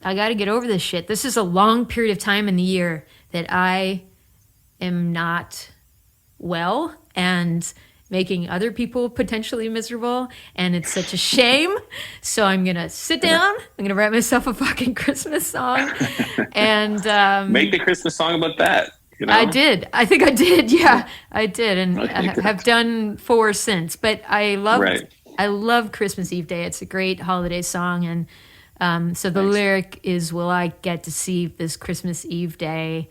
I got to get over this shit. This is a long period of time in the year that I am not well and making other people potentially miserable, and it's such a shame. So I'm gonna sit down, I'm gonna write myself a fucking Christmas song, and Make the Christmas song about that. I did. I think I did. Yeah, I did, and Okay, I have good. done 4 since. But Right. I love Christmas Eve Day. It's a great holiday song, and so the Nice. lyric is, "Will I get to see this Christmas Eve day?"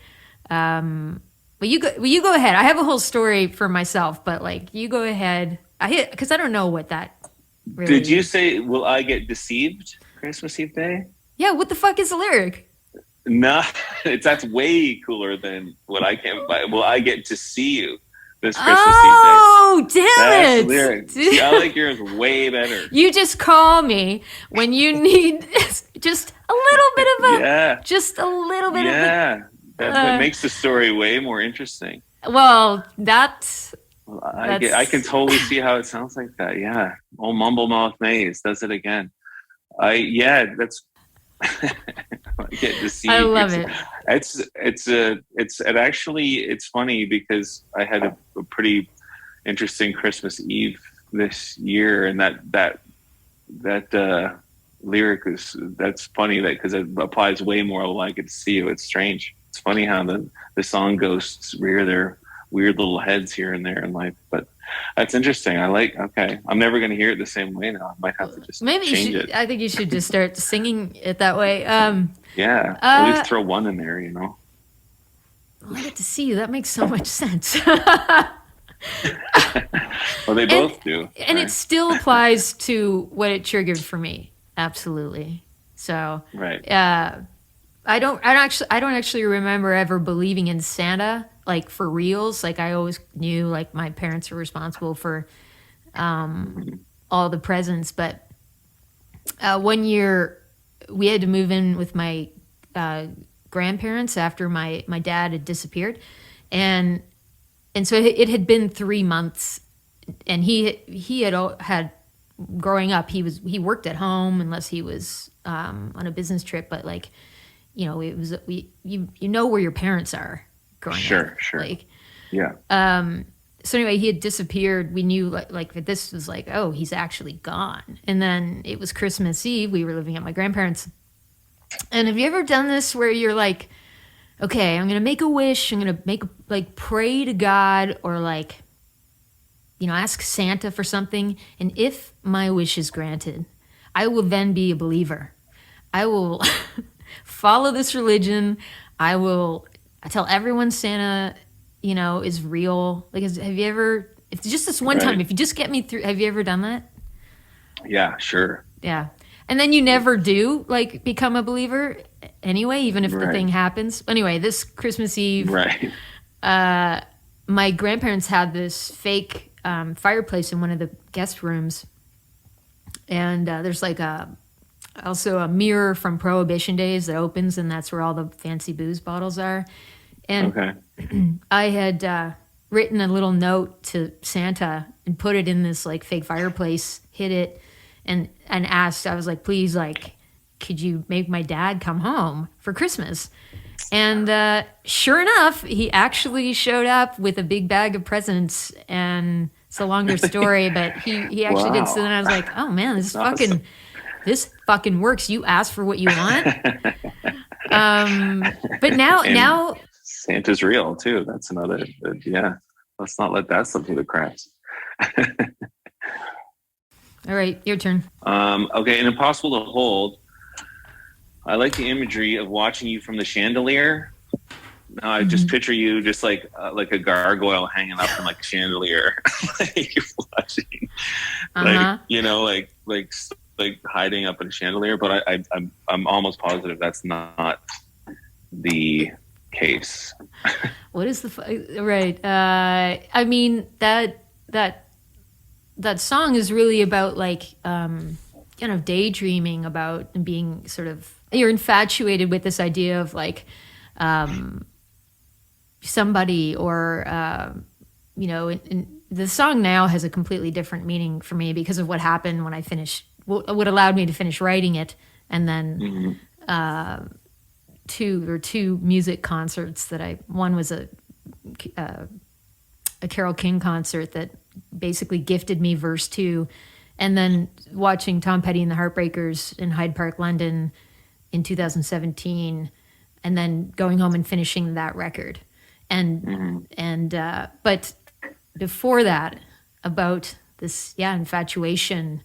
Will you go ahead? I have a whole story for myself, but like you go ahead. Because I don't know what that Did you really. say, will I get deceived Christmas Eve Day? Yeah, what the fuck is the lyric? No, that's way cooler than what I can. Will I get to see you this Christmas Eve Day? Oh, That's the damn lyric. See, I it! like yours way better. You just call me when you need just a little bit of Yeah, just a little bit of yeah. That uh, makes the story way more interesting. well, that's Well, I can that's totally see how it sounds like that. Yeah. Old Mumble Mouth Maze does it again. That's I get I deceived. love it. It's funny because I had a pretty interesting Christmas Eve this year, and that lyric that's funny that because it applies way more when I get to see you. It's strange. It's funny how the song ghosts rear their weird little heads here and there in life, but that's interesting. Okay, I'm never going to hear it the same way now. I might have to just Maybe you change should. it. I think you should just start singing it that way. Yeah, at Uh, least throw one in there. well, I get to see you. That makes so much sense. Well, they both do. And right? it still applies to what it triggered for me. Absolutely. So, Right. I don't actually remember ever believing in Santa, like for reals. Like I always knew like my parents were responsible for all the presents. But 1 year we had to move in with my grandparents after my dad had disappeared. And so it had been 3 months, and he had growing up, he worked at home unless he was on a business trip, but like, you know, it was you know where your parents are growing up. Sure. Like, Yeah. so anyway, he had disappeared. We knew like that this was like, oh, he's actually gone. And then it was Christmas Eve. We were living at my grandparents'. And have you ever done this where you're like, okay, I'm going to make a wish. I'm going to pray to God, or like, you know, ask Santa for something. And if my wish is granted, I will then be a believer. I will follow this religion. I tell everyone Santa, you know, is real. Like, have you ever, if just this one time, if you just get me through, have you ever done that? Yeah, sure. Yeah. And then you never do like become a believer anyway, even if the thing happens. Anyway, this Christmas Eve, my grandparents had this fake fireplace in one of the guest rooms. And there's like also a mirror from Prohibition days that opens, and that's where all the fancy booze bottles are. And I had written a little note to Santa and put it in this like fake fireplace, hid it, and asked, I was like, please, like, could you make my dad come home for Christmas? And sure enough, he actually showed up with a big bag of presents, and it's a longer story, but he actually did. So then I was like, oh man, this fucking works. You ask for what you want. But now Santa's real too. That's another, let's not let that slip through the cracks. All right, your turn. Okay, and Impossible to Hold. I like the imagery of watching you from the chandelier. I just picture you just like a gargoyle hanging up from like a chandelier, like watching, like, you know, like hiding up in a chandelier. But I'm almost positive that's not the case. What is right? I mean that song is really about like kind of daydreaming about and being sort of, you're infatuated with this idea of like somebody, or you know, and the song now has a completely different meaning for me because of what happened when I finished, what allowed me to finish writing it, and then two music concerts that one was a Carole King concert that basically gifted me verse 2, and then watching Tom Petty and the Heartbreakers in Hyde Park, London in 2017, and then going home and finishing that record. But before that, about this infatuation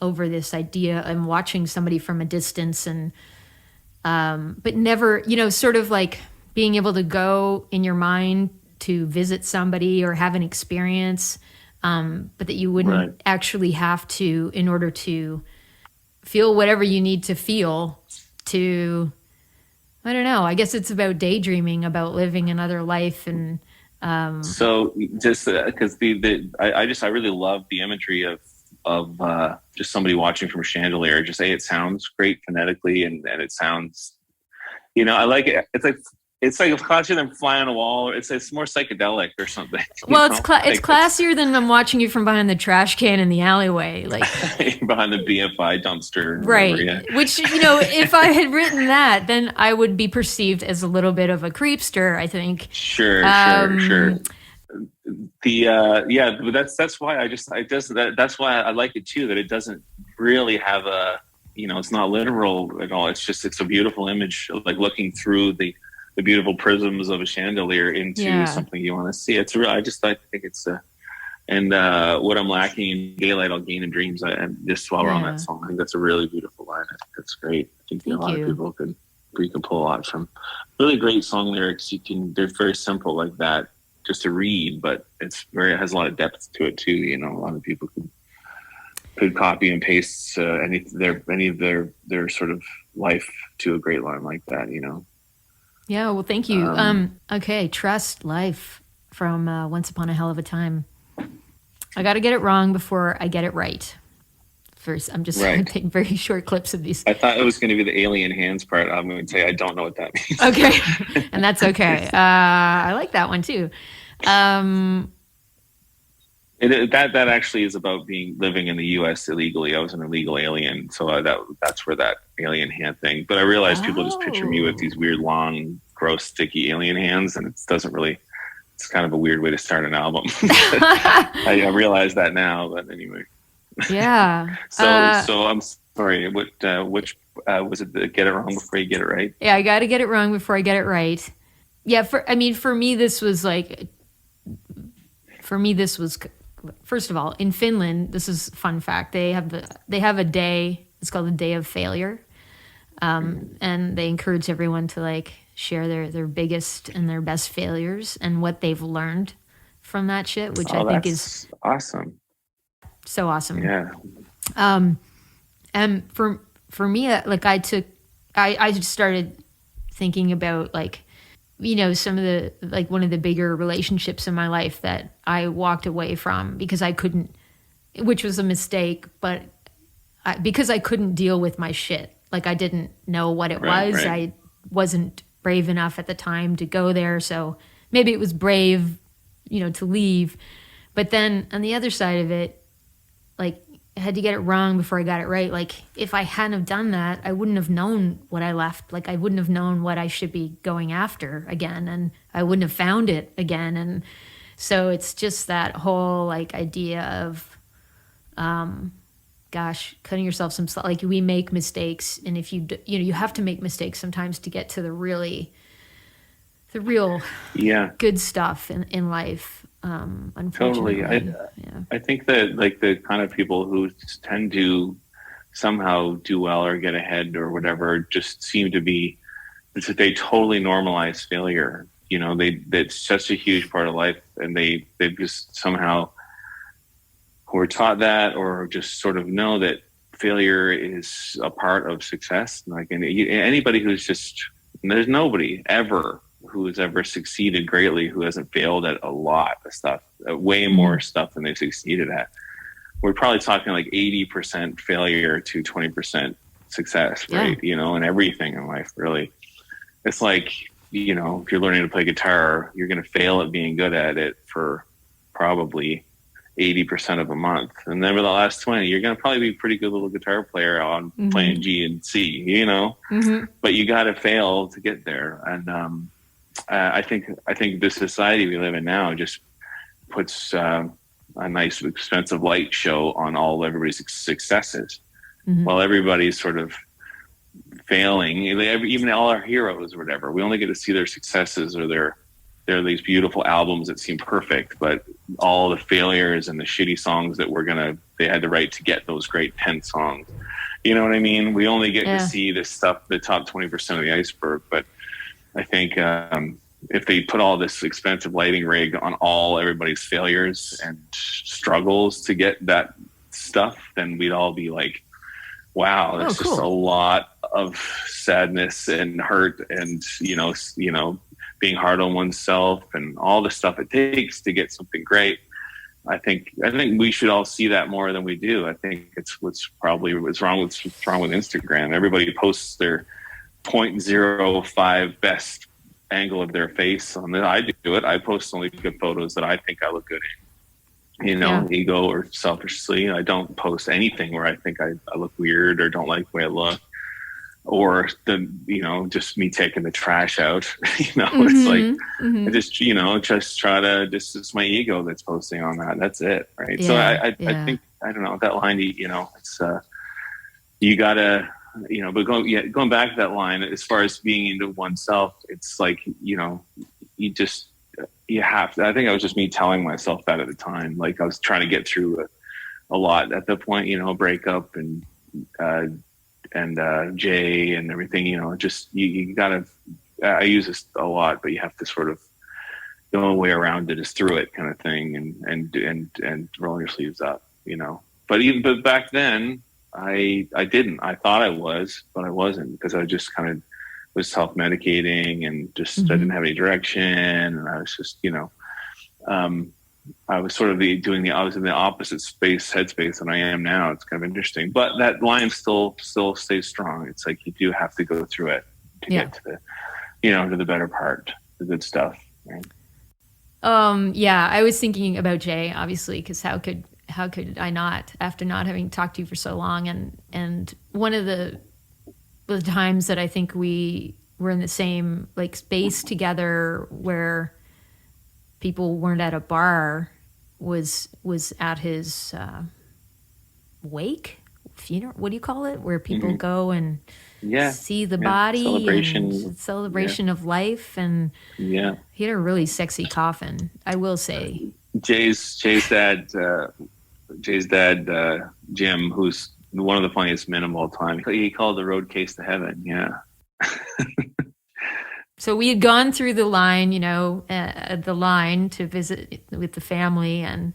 over this idea and watching somebody from a distance, and but never, you know, sort of like being able to go in your mind to visit somebody or have an experience, but that you wouldn't actually have to, in order to feel whatever you need to feel to, I don't know, I guess it's about daydreaming, about living another life. And so just because I really love the imagery of just somebody watching from a chandelier. Just say it sounds great phonetically, and it sounds, you know, I like it. It's like classier than fly on a wall. It's more psychedelic or something. Well, it's classier than I'm watching you from behind the trash can in the alleyway, like behind the BFI dumpster, right? Whatever, yeah. Which, you know, if I had written that, then I would be perceived as a little bit of a creepster, I think. Sure. But that's why that's why I like it too. That it doesn't really have a, you know, it's not literal at all. It's a beautiful image, like looking through the beautiful prisms of a chandelier into something you want to see. It's real. I think it's and what I'm lacking in daylight, I'll gain in dreams. And just while we're on that song, I think that's a really beautiful line. I think that's great. I think a lot of people could you can pull a lot from. Really great song lyrics. They're very simple like that, just to read, but it has a lot of depth to it too. You know, a lot of people could copy and paste any of their sort of life to a great line like that. You know. Yeah. Well, thank you. Okay. Trust Life from Once Upon a Hell of a Time. I got to get it wrong before I get it right. First, I'm just going to take very short clips of these. I thought it was going to be the alien hands part. I'm going to say I don't know what that means. Okay. And that's okay. I like that one too. That actually is about living in the U.S. illegally. I was an illegal alien, so that's where that alien hand thing. But I realized people just picture me with these weird, long, gross, sticky alien hands, and it doesn't really. It's kind of a weird way to start an album. I realize that now, but anyway. Yeah. So I'm sorry. Which was it? Get it wrong before you get it right. Yeah, I got to get it wrong before I get it right. Yeah. For me, this was first of all, in Finland. This is a fun fact. They have a day. It's called the Day of Failure, and they encourage everyone to share their biggest and their best failures and what they've learned from that shit, which I think is awesome. So awesome. Yeah. And for me, I just started thinking about some of the, one of the bigger relationships in my life that I walked away from because I couldn't, which was a mistake, but because I couldn't deal with my shit. I didn't know what it was. Right. I wasn't brave enough at the time to go there. So maybe it was brave, to leave. But then on the other side of it, I had to get it wrong before I got it right. If I hadn't have done that, I wouldn't have known what I left. I wouldn't have known what I should be going after again, and I wouldn't have found it again. And so it's just that whole idea of, cutting yourself some slack. We make mistakes, and if you have to make mistakes sometimes to get to the real good stuff in life. Unfortunately, totally. I think that the kind of people who tend to somehow do well or get ahead or whatever just seem to be, they totally normalize failure. That's such a huge part of life, and they just somehow were taught that or just sort of know that failure is a part of success. Anybody there's nobody ever who has ever succeeded greatly who hasn't failed at a lot of stuff, way more stuff than they've succeeded at. We're probably talking 80% failure to 20% success, right? In everything in life, really. It's if you're learning to play guitar, you're going to fail at being good at it for probably 80% of a month. And then for the last 20, you're going to probably be a pretty good little guitar player on playing G and C, but you got to fail to get there. And, I think the society we live in now just puts a nice expensive light show on everybody's successes, while everybody's sort of failing. Even all our heroes or whatever, we only get to see their successes or their these beautiful albums that seem perfect, but all the failures and the shitty songs that they had to write to get those great 10 songs. You know what I mean? We only get to see this stuff, the top 20% of the iceberg, but I think if they put all this expensive lighting rig on everybody's failures and struggles to get that stuff, then we'd all be wow, there's just a lot of sadness and hurt and, being hard on oneself and all the stuff it takes to get something great. I think we should all see that more than we do. I think it's what's wrong with Instagram. Everybody posts their 0.05 best angle of their face on it. I do it. I post only good photos that I think I look good in, ego or selfishly. I don't post anything where I think I look weird or don't like the way I look, or just me taking the trash out. It's I just try to, it's my ego that's posting on that. That's it. Right. So I think, I don't know, that line, it's, you gotta, but going back to that line, as far as being into oneself, it's you have to, I think it was just me telling myself that at the time. I was trying to get through a lot at the point, breakup and Jay and everything, just you gotta, I use this a lot, but you have to sort of, the only way around it is through it, kind of thing, and rolling your sleeves up, but back then I didn't. I thought I was, but I wasn't, because I just kind of was self-medicating and just, I didn't have any direction, and I was just, I was sort of I was in the opposite headspace than I am now. It's kind of interesting, but that line still stays strong. It's like you do have to go through it to get to the, to the better part, the good stuff. Right? Yeah, I was thinking about Jay, obviously, because how could I not, after not having talked to you for so long, and one of the times that I think we were in the same space together where people weren't at a bar was at his wake, funeral, what do you call it, where people go and see the body, celebration of life, and he had a really sexy coffin, I will say. Jay's dad, Jim, who's one of the funniest men of all time, he called the road case to heaven. So we had gone through the line, the line to visit with the family, and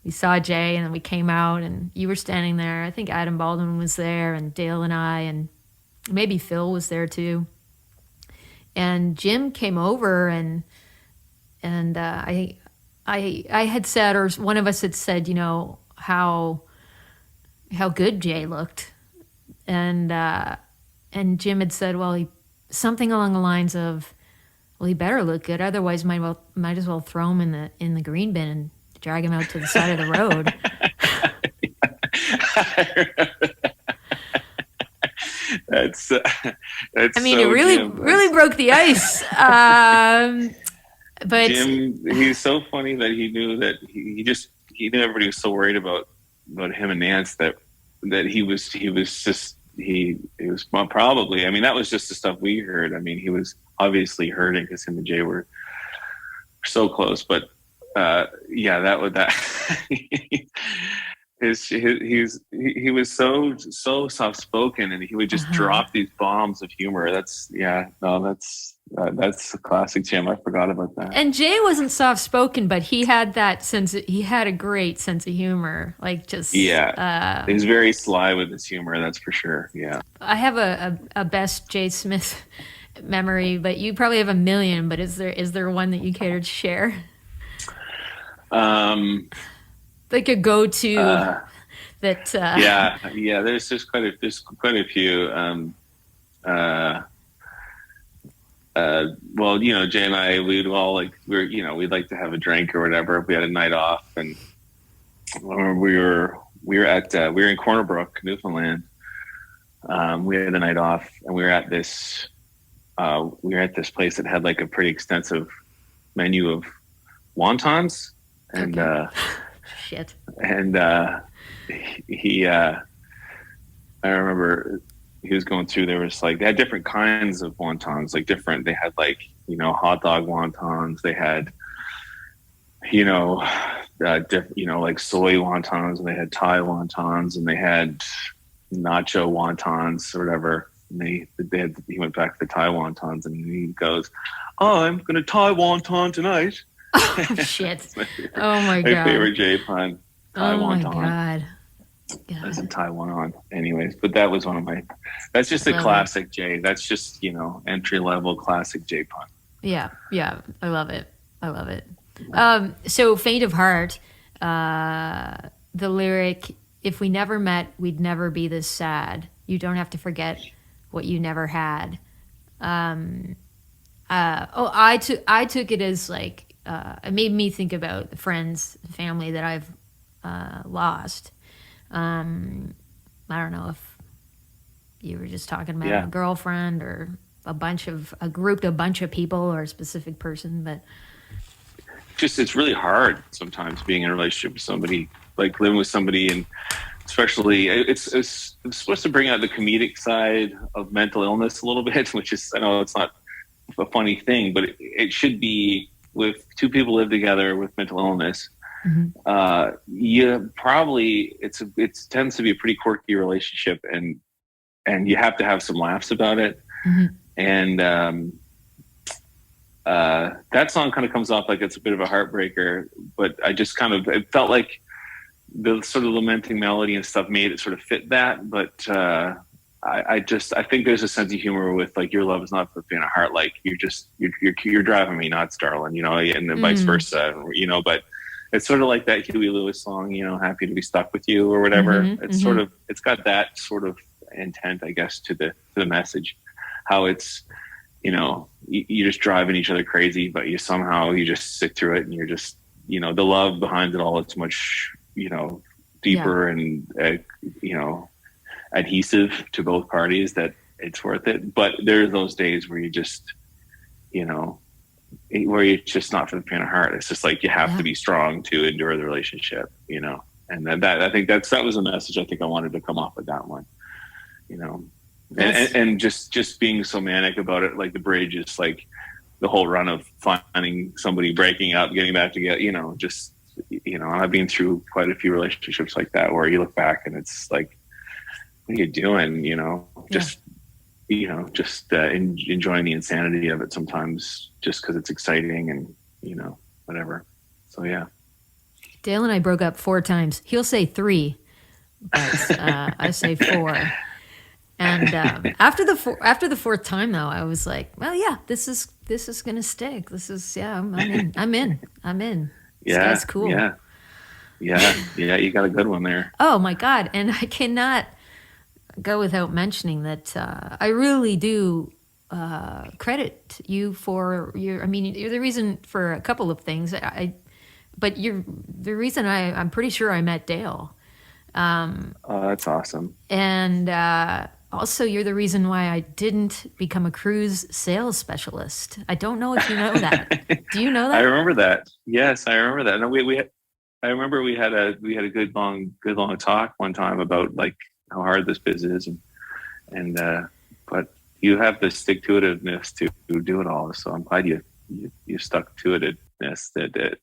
we saw Jay, and then we came out, and you were standing there. I think Adam Baldwin was there, and Dale and I, and maybe Phil was there too. And Jim came over, and I had said, or one of us had said, how good Jay looked, and Jim had said, well, something along the lines of, well, he better look good, otherwise might as well throw him in the green bin and drag him out to the side of the road. That's I mean, it really broke the ice. But Jim, he's so funny that he knew that he knew everybody was so worried about him and Nance that he was probably, I mean, that was just the stuff we heard. I mean, he was obviously hurting because him and Jay were so close, but he was so soft spoken, and he would just drop these bombs of humor. That's a classic Jim. I forgot about that. And Jay wasn't soft spoken, but he had that sense. He had a great sense of humor. He was very sly with his humor. That's for sure. Yeah. I have a best Jay Smith memory, but you probably have a million. But is there one that you care to share? Like a go-to that. There's quite a few. Well, Jay and I, we'd like to have a drink or whatever if we had a night off, and we were in Corner Brook, Newfoundland. We had the night off, and we were at this place that had a pretty extensive menu of wontons, and shit. And he I remember he was going through, there was they had different kinds of wontons, they had hot dog wontons, they had soy wontons, and they had Thai wontons, and they had nacho wontons or whatever. And he went back to the Thai wontons, and he goes, "Oh, I'm going to Thai wonton tonight." Oh shit! Oh my god! My favorite Jay pun. Thai wonton. Oh my god! That's in Taiwan. Anyways, but that was one of my. That's just a classic Jay. That's just entry level classic Jay pun. Yeah, I love it. So Faint of Heart, the lyric, "If we never met, we'd never be this sad. You don't have to forget what you never had." I took it as it made me think about the friends, the family that I've lost. I don't know if you were just talking about a girlfriend or a bunch of people or a specific person, but it's really hard sometimes being in a relationship with somebody, living with somebody, and especially it's supposed to bring out the comedic side of mental illness a little bit, which is, I know it's not a funny thing, but it should be. With two people live together with mental illness, it tends to be a pretty quirky relationship, and and you have to have some laughs about it. Mm-hmm. And that song kind of comes off like it's a bit of a heartbreaker, but I just kind of, it felt like the sort of lamenting melody and stuff made it sort of fit that. But I think there's a sense of humor with like, your love is not for the faint of heart. Like you're driving me nuts, darling, and then vice versa, but it's sort of like that Huey Lewis song, happy to be stuck with you or whatever. Mm-hmm. It's sort of, it's got that sort of intent, I guess, to the message, how it's, you're just driving each other crazy, but you just sit through it, and you're just, the love behind it all, it's much, deeper and, adhesive to both parties, that it's worth it. But there's those days where you just, where you're just not for the faint of heart. It's just like, you have to be strong to endure the relationship, and that I think that was a message I think I wanted to come off with that one, and just being so manic about it. Like the bridge is like the whole run of finding somebody, breaking up, getting back together, I've been through quite a few relationships like that, where you look back and it's like, what are you doing? Enjoying the insanity of it sometimes, just because it's exciting and, whatever. So, yeah. Dale and I broke up 4 times. He'll say 3, but I say 4. And after the 4th time, though, I was like, well, yeah, this is going to stick. This is, I'm in. This guy's cool. Yeah. You got a good one there. Oh my God. And I cannot go without mentioning that I really do credit you for you're the reason for a couple of things. But you're the reason I'm pretty sure I met Dale. Oh, that's awesome. And also, you're the reason why I didn't become a cruise sales specialist. I don't know if you know that. Do you know that? I remember that. Yes, I remember that. No, I remember we had a good long talk one time about like how hard this biz is, and but you have the stick-to-itiveness to do it all. So I'm glad you stuck to itness that it.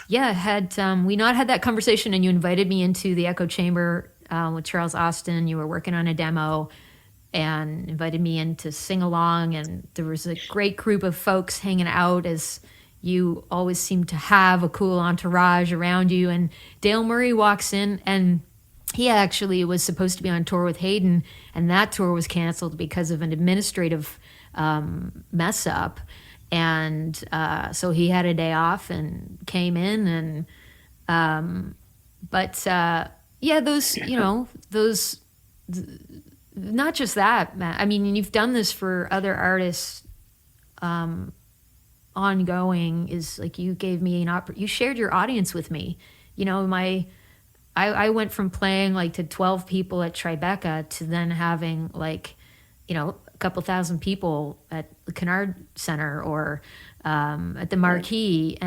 Yeah, had we not had that conversation and you invited me into the echo chamber with Charles Austin, you were working on a demo and invited me in to sing along, and there was a great group of folks hanging out, as you always seem to have a cool entourage around you. And Dale Murray walks in, and he actually was supposed to be on tour with Hayden, and that tour was canceled because of an administrative mess up. And so he had a day off and came in, and those not just that, Matt. I mean, you've done this for other artists ongoing, is like you gave me you shared your audience with me. I went from playing like to 12 people at Tribeca to then having like, a couple thousand people at the Kennard Center or at the Marquee.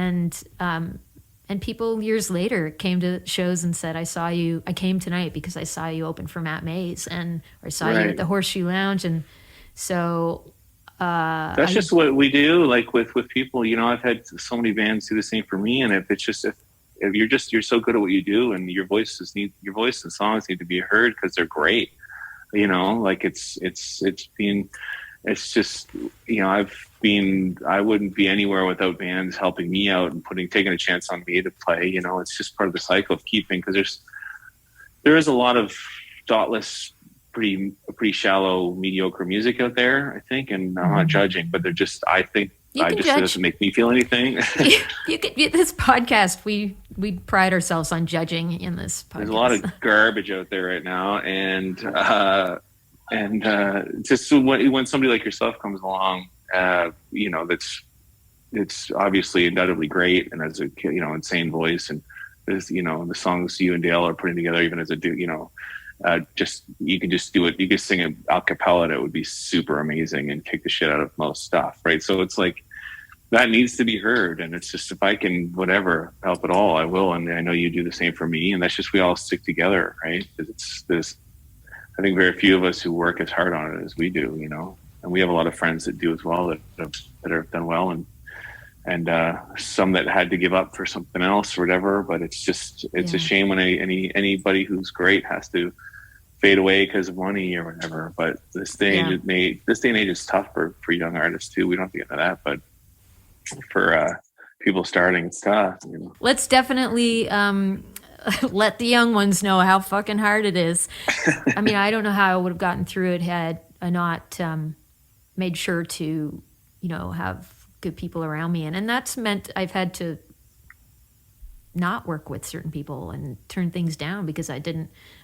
And people years later came to shows and said, I came tonight because I saw you open for Matt Mays, or I saw you at the Horseshoe Lounge. And so that's just what we do. Like with people, I've had so many bands do the same for me. And if you're so good at what you do, and your voice and songs need to be heard because they're great, like I wouldn't be anywhere without bands helping me out and taking a chance on me to play. It's just part of the cycle of keeping, because there is a lot of thoughtless, pretty shallow, mediocre music out there, I think, and I'm not judging, but it doesn't make me feel anything. This podcast, we pride ourselves on judging in this podcast. There's a lot of garbage out there right now, and just when somebody like yourself comes along, it's obviously undoubtedly great, and has a insane voice, and there's the songs you and Dale are putting together, even as a dude, you can just do it. You can sing it a cappella, and it would be super amazing and kick the shit out of most stuff, right? So it's like that needs to be heard, and it's just, if I can help at all, I will, and I know you do the same for me, and that's just, we all stick together, right? Because I think very few of us who work as hard on it as we do, and we have a lot of friends that do as well, that have done well, and some that had to give up for something else or whatever. But it's a shame when anybody who's great has to fade away because of money or whatever. But this day and age is tough for young artists too. We don't have to get into that, but for people starting, it's tough. You know? Let's definitely let the young ones know how fucking hard it is. I mean, I don't know how I would have gotten through it had I not made sure to, have good people around me. And that's meant I've had to not work with certain people and turn things down because I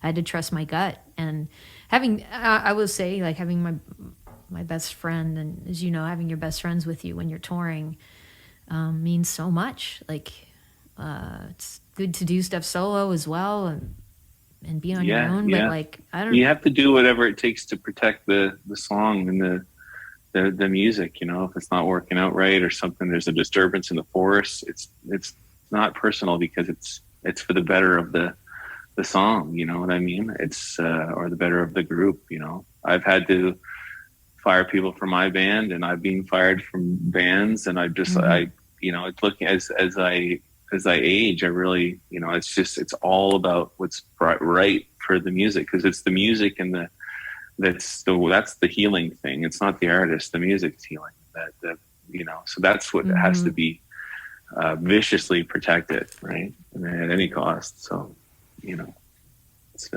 had to trust my gut. And having, I will say, like having my best friend, and as you know, having your best friends with you when you're touring means so much. Like, it's good to do stuff solo as well and be on your own. But like, I don't know. You have to do whatever it takes to protect the song and the music, if it's not working out right or something, there's a disturbance in the forest. It's not personal because it's for the better of the song, you know what I mean? It's or the better of the group, I've had to fire people from my band, and I've been fired from bands, and I just it's looking as I age, I really, it's all about what's right for the music, because it's the music and that's the healing thing. It's not the artist, the music's healing. So that's what has to be viciously protected, right? At any cost. So, it's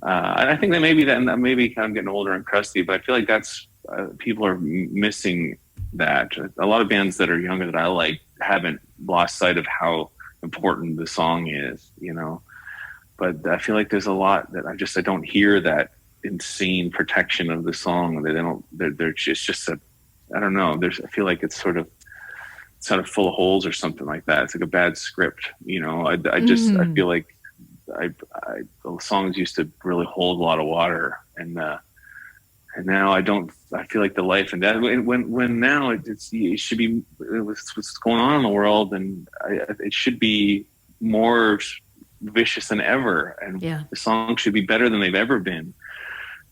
I think that maybe I'm getting older and crusty, but I feel like that's people are missing that. A lot of bands that are younger that I like haven't lost sight of how important the song is, but I feel like there's a lot that I don't hear that insane protection of the song. They're just I don't know. I feel like it's sort of full of holes or something like that. It's like a bad script, I feel like the songs used to really hold a lot of water, and now I feel like the life and death when now it should be what's going on in the world, and it should be more vicious than ever, and the songs should be better than they've ever been.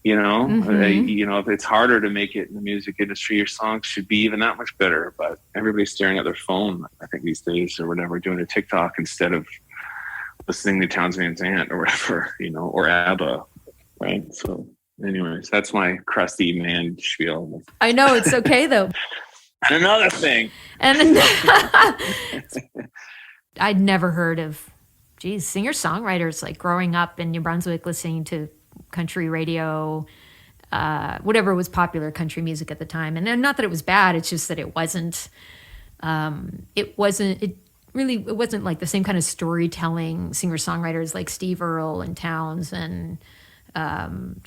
If it's harder to make it in the music industry, your songs should be even that much better. But everybody's staring at their phone, I think, these days, or whatever, doing a TikTok instead of listening to Townes Van Zandt or whatever, or ABBA, right? So anyways, that's my crusty man spiel. I know, it's okay though. And another thing. I'd never heard of, singer-songwriters, like growing up in New Brunswick listening to country radio, whatever was popular country music at the time. And not that it was bad, it's just that it wasn't like the same kind of storytelling singer-songwriters like Steve Earle and Townes and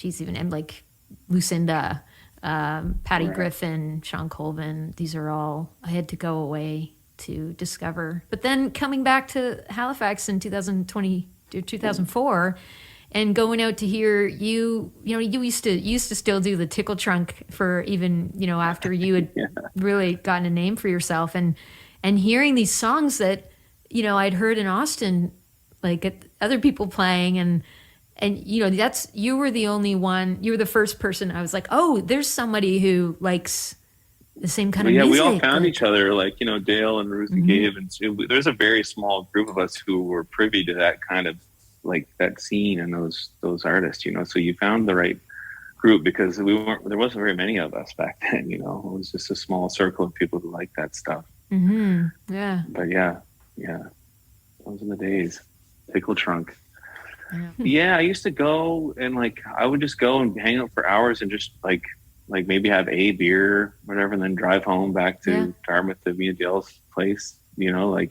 even like Lucinda, Patty Griffin, Sean Colvin. These are all I had to go away to discover. But then coming back to Halifax in 2020 or 2004 and going out to hear you used to still do the tickle trunk for even, after you had really gotten a name for yourself, and hearing these songs that, I'd heard in Austin, like at other people playing, and you were the only one, you were the first person I was like, oh, there's somebody who likes the same kind of music. We all found each other, like, Dale and Ruth and Gabe, and there's a very small group of us who were privy to that kind of, like, that scene and those artists, so you found the right group, because there wasn't very many of us back then, it was just a small circle of people who liked that stuff. But those are the days. Tickle trunk. I used to go and I would just go and hang out for hours and just like maybe have a beer, whatever, and then drive home back to Dartmouth to me and Dale's place. I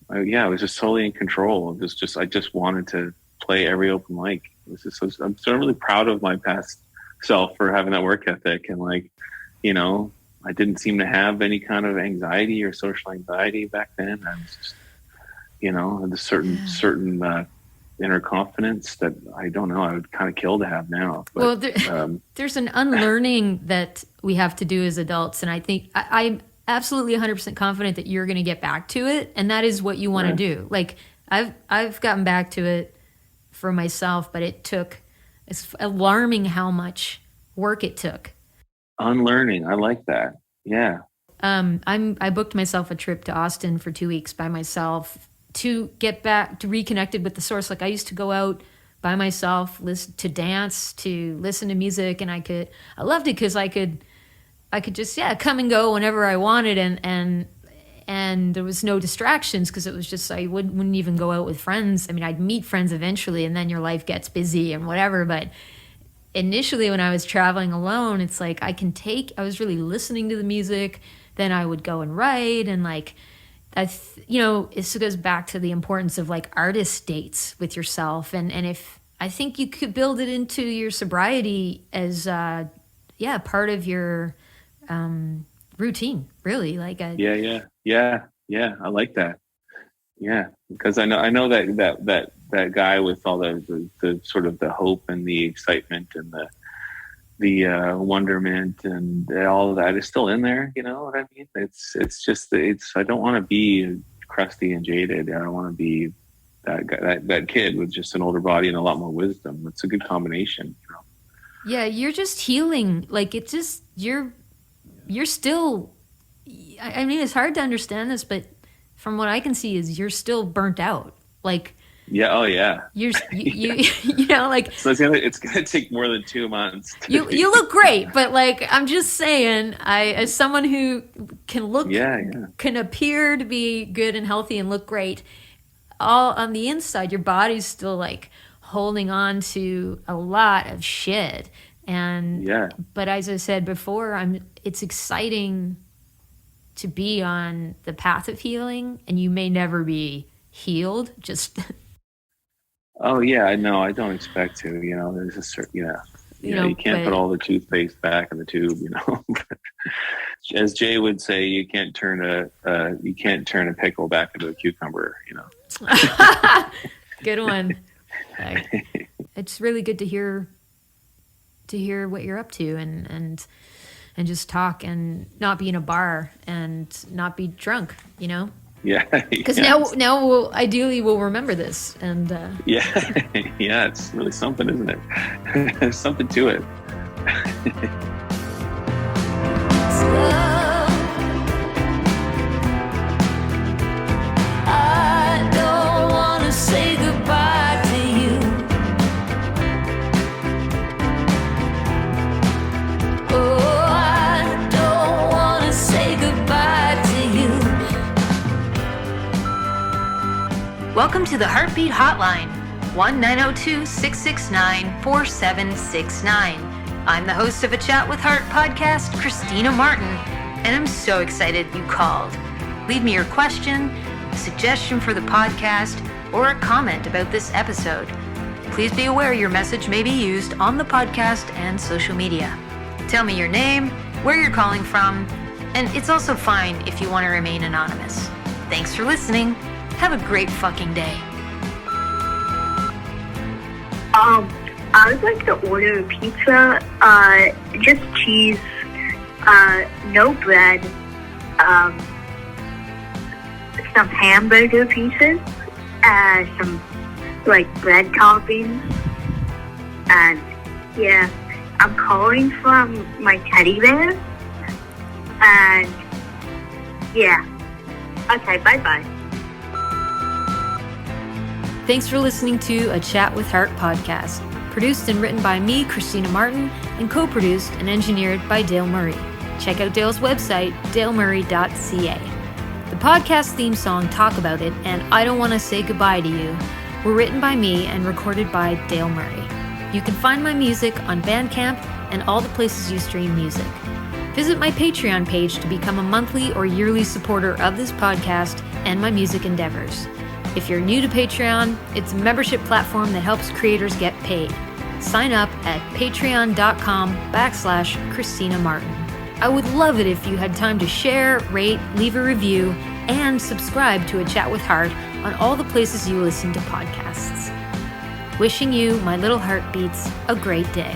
was just totally in control. I just wanted to play every open mic. I'm so really proud of my past self for having that work ethic, and I didn't seem to have any kind of anxiety or social anxiety back then. I was just, had a certain inner confidence that I don't know, I would kind of kill to have now. But, there's an unlearning that we have to do as adults, and I think I'm absolutely 100% confident that you're going to get back to it, and that is what you want to do. Like I've gotten back to it for myself, but it's alarming how much work it took. Unlearning, I like that. Yeah. I booked myself a trip to Austin for 2 weeks by myself to get back to reconnected with the source. Like I used to go out by myself, listen to dance, to listen to music, and I loved it because I could just come and go whenever I wanted, and there was no distractions because it was just I wouldn't even go out with friends. I mean, I'd meet friends eventually, and then your life gets busy and whatever. But initially, when I was traveling alone, it's like I was really listening to the music. Then I would go and write, and like it goes back to the importance of like artist dates with yourself, and if I think you could build it into your sobriety as part of your routine, really. Like yeah, I like that. Yeah, because I know that guy with all the sort of the hope and the excitement and the wonderment and all of that is still in there. You know what I mean? It's just I don't want to be crusty and jaded. I don't want to be that guy, that kid with just an older body and a lot more wisdom. It's a good combination, you know. Yeah, you're just healing. Like it's just you're still. I mean, it's hard to understand this, but from what I can see, is you're still burnt out. Like. Yeah. Oh, yeah. You know, like. So it's gonna take more than 2 months. You look great, but like I'm just saying, as someone who can look, can appear to be good and healthy and look great, all on the inside, your body's still like holding on to a lot of shit. And but as I said before, it's exciting to be on the path of healing, and you may never be healed. Just. Oh yeah, I know. I don't expect to. You know, there's a certain. You can't put all the toothpaste back in the tube. You know, as Jay would say, you can't turn a pickle back into a cucumber. You know. Good one. It's really good to hear what you're up to and just talk and not be in a bar and not be drunk. You know. Yeah, because now ideally we'll remember this, and yeah, it's really something, isn't it? There's something to it. I don't want to say goodbye to you. Oh, I don't want to say goodbye to you. Welcome to the Heartbeat Hotline, 1-902-669-4769. I'm the host of A Chat with Heart podcast, Christina Martin, and I'm so excited you called. Leave me your question, a suggestion for the podcast, or a comment about this episode. Please be aware your message may be used on the podcast and social media. Tell me your name, where you're calling from, and it's also fine if you want to remain anonymous. Thanks for listening. Have a great fucking day. I would like to order a pizza, just cheese, no bread, some hamburger pieces, some, like, bread toppings, and, yeah, I'm calling from my teddy bear, and, yeah, okay, bye-bye. Thanks for listening to A Chat with Heart podcast, produced and written by me, Christina Martin, and co-produced and engineered by Dale Murray. Check out Dale's website, dalemurray.ca. The podcast theme song, Talk About It, and I Don't Want to Say Goodbye to You were written by me and recorded by Dale Murray. You can find my music on Bandcamp and all the places you stream music. Visit my Patreon page to become a monthly or yearly supporter of this podcast and my music endeavors. If you're new to Patreon, it's a membership platform that helps creators get paid. Sign up at patreon.com/Christina Martin. I would love it if you had time to share, rate, leave a review, and subscribe to A Chat with Heart on all the places you listen to podcasts. Wishing you, my little heartbeats, a great day.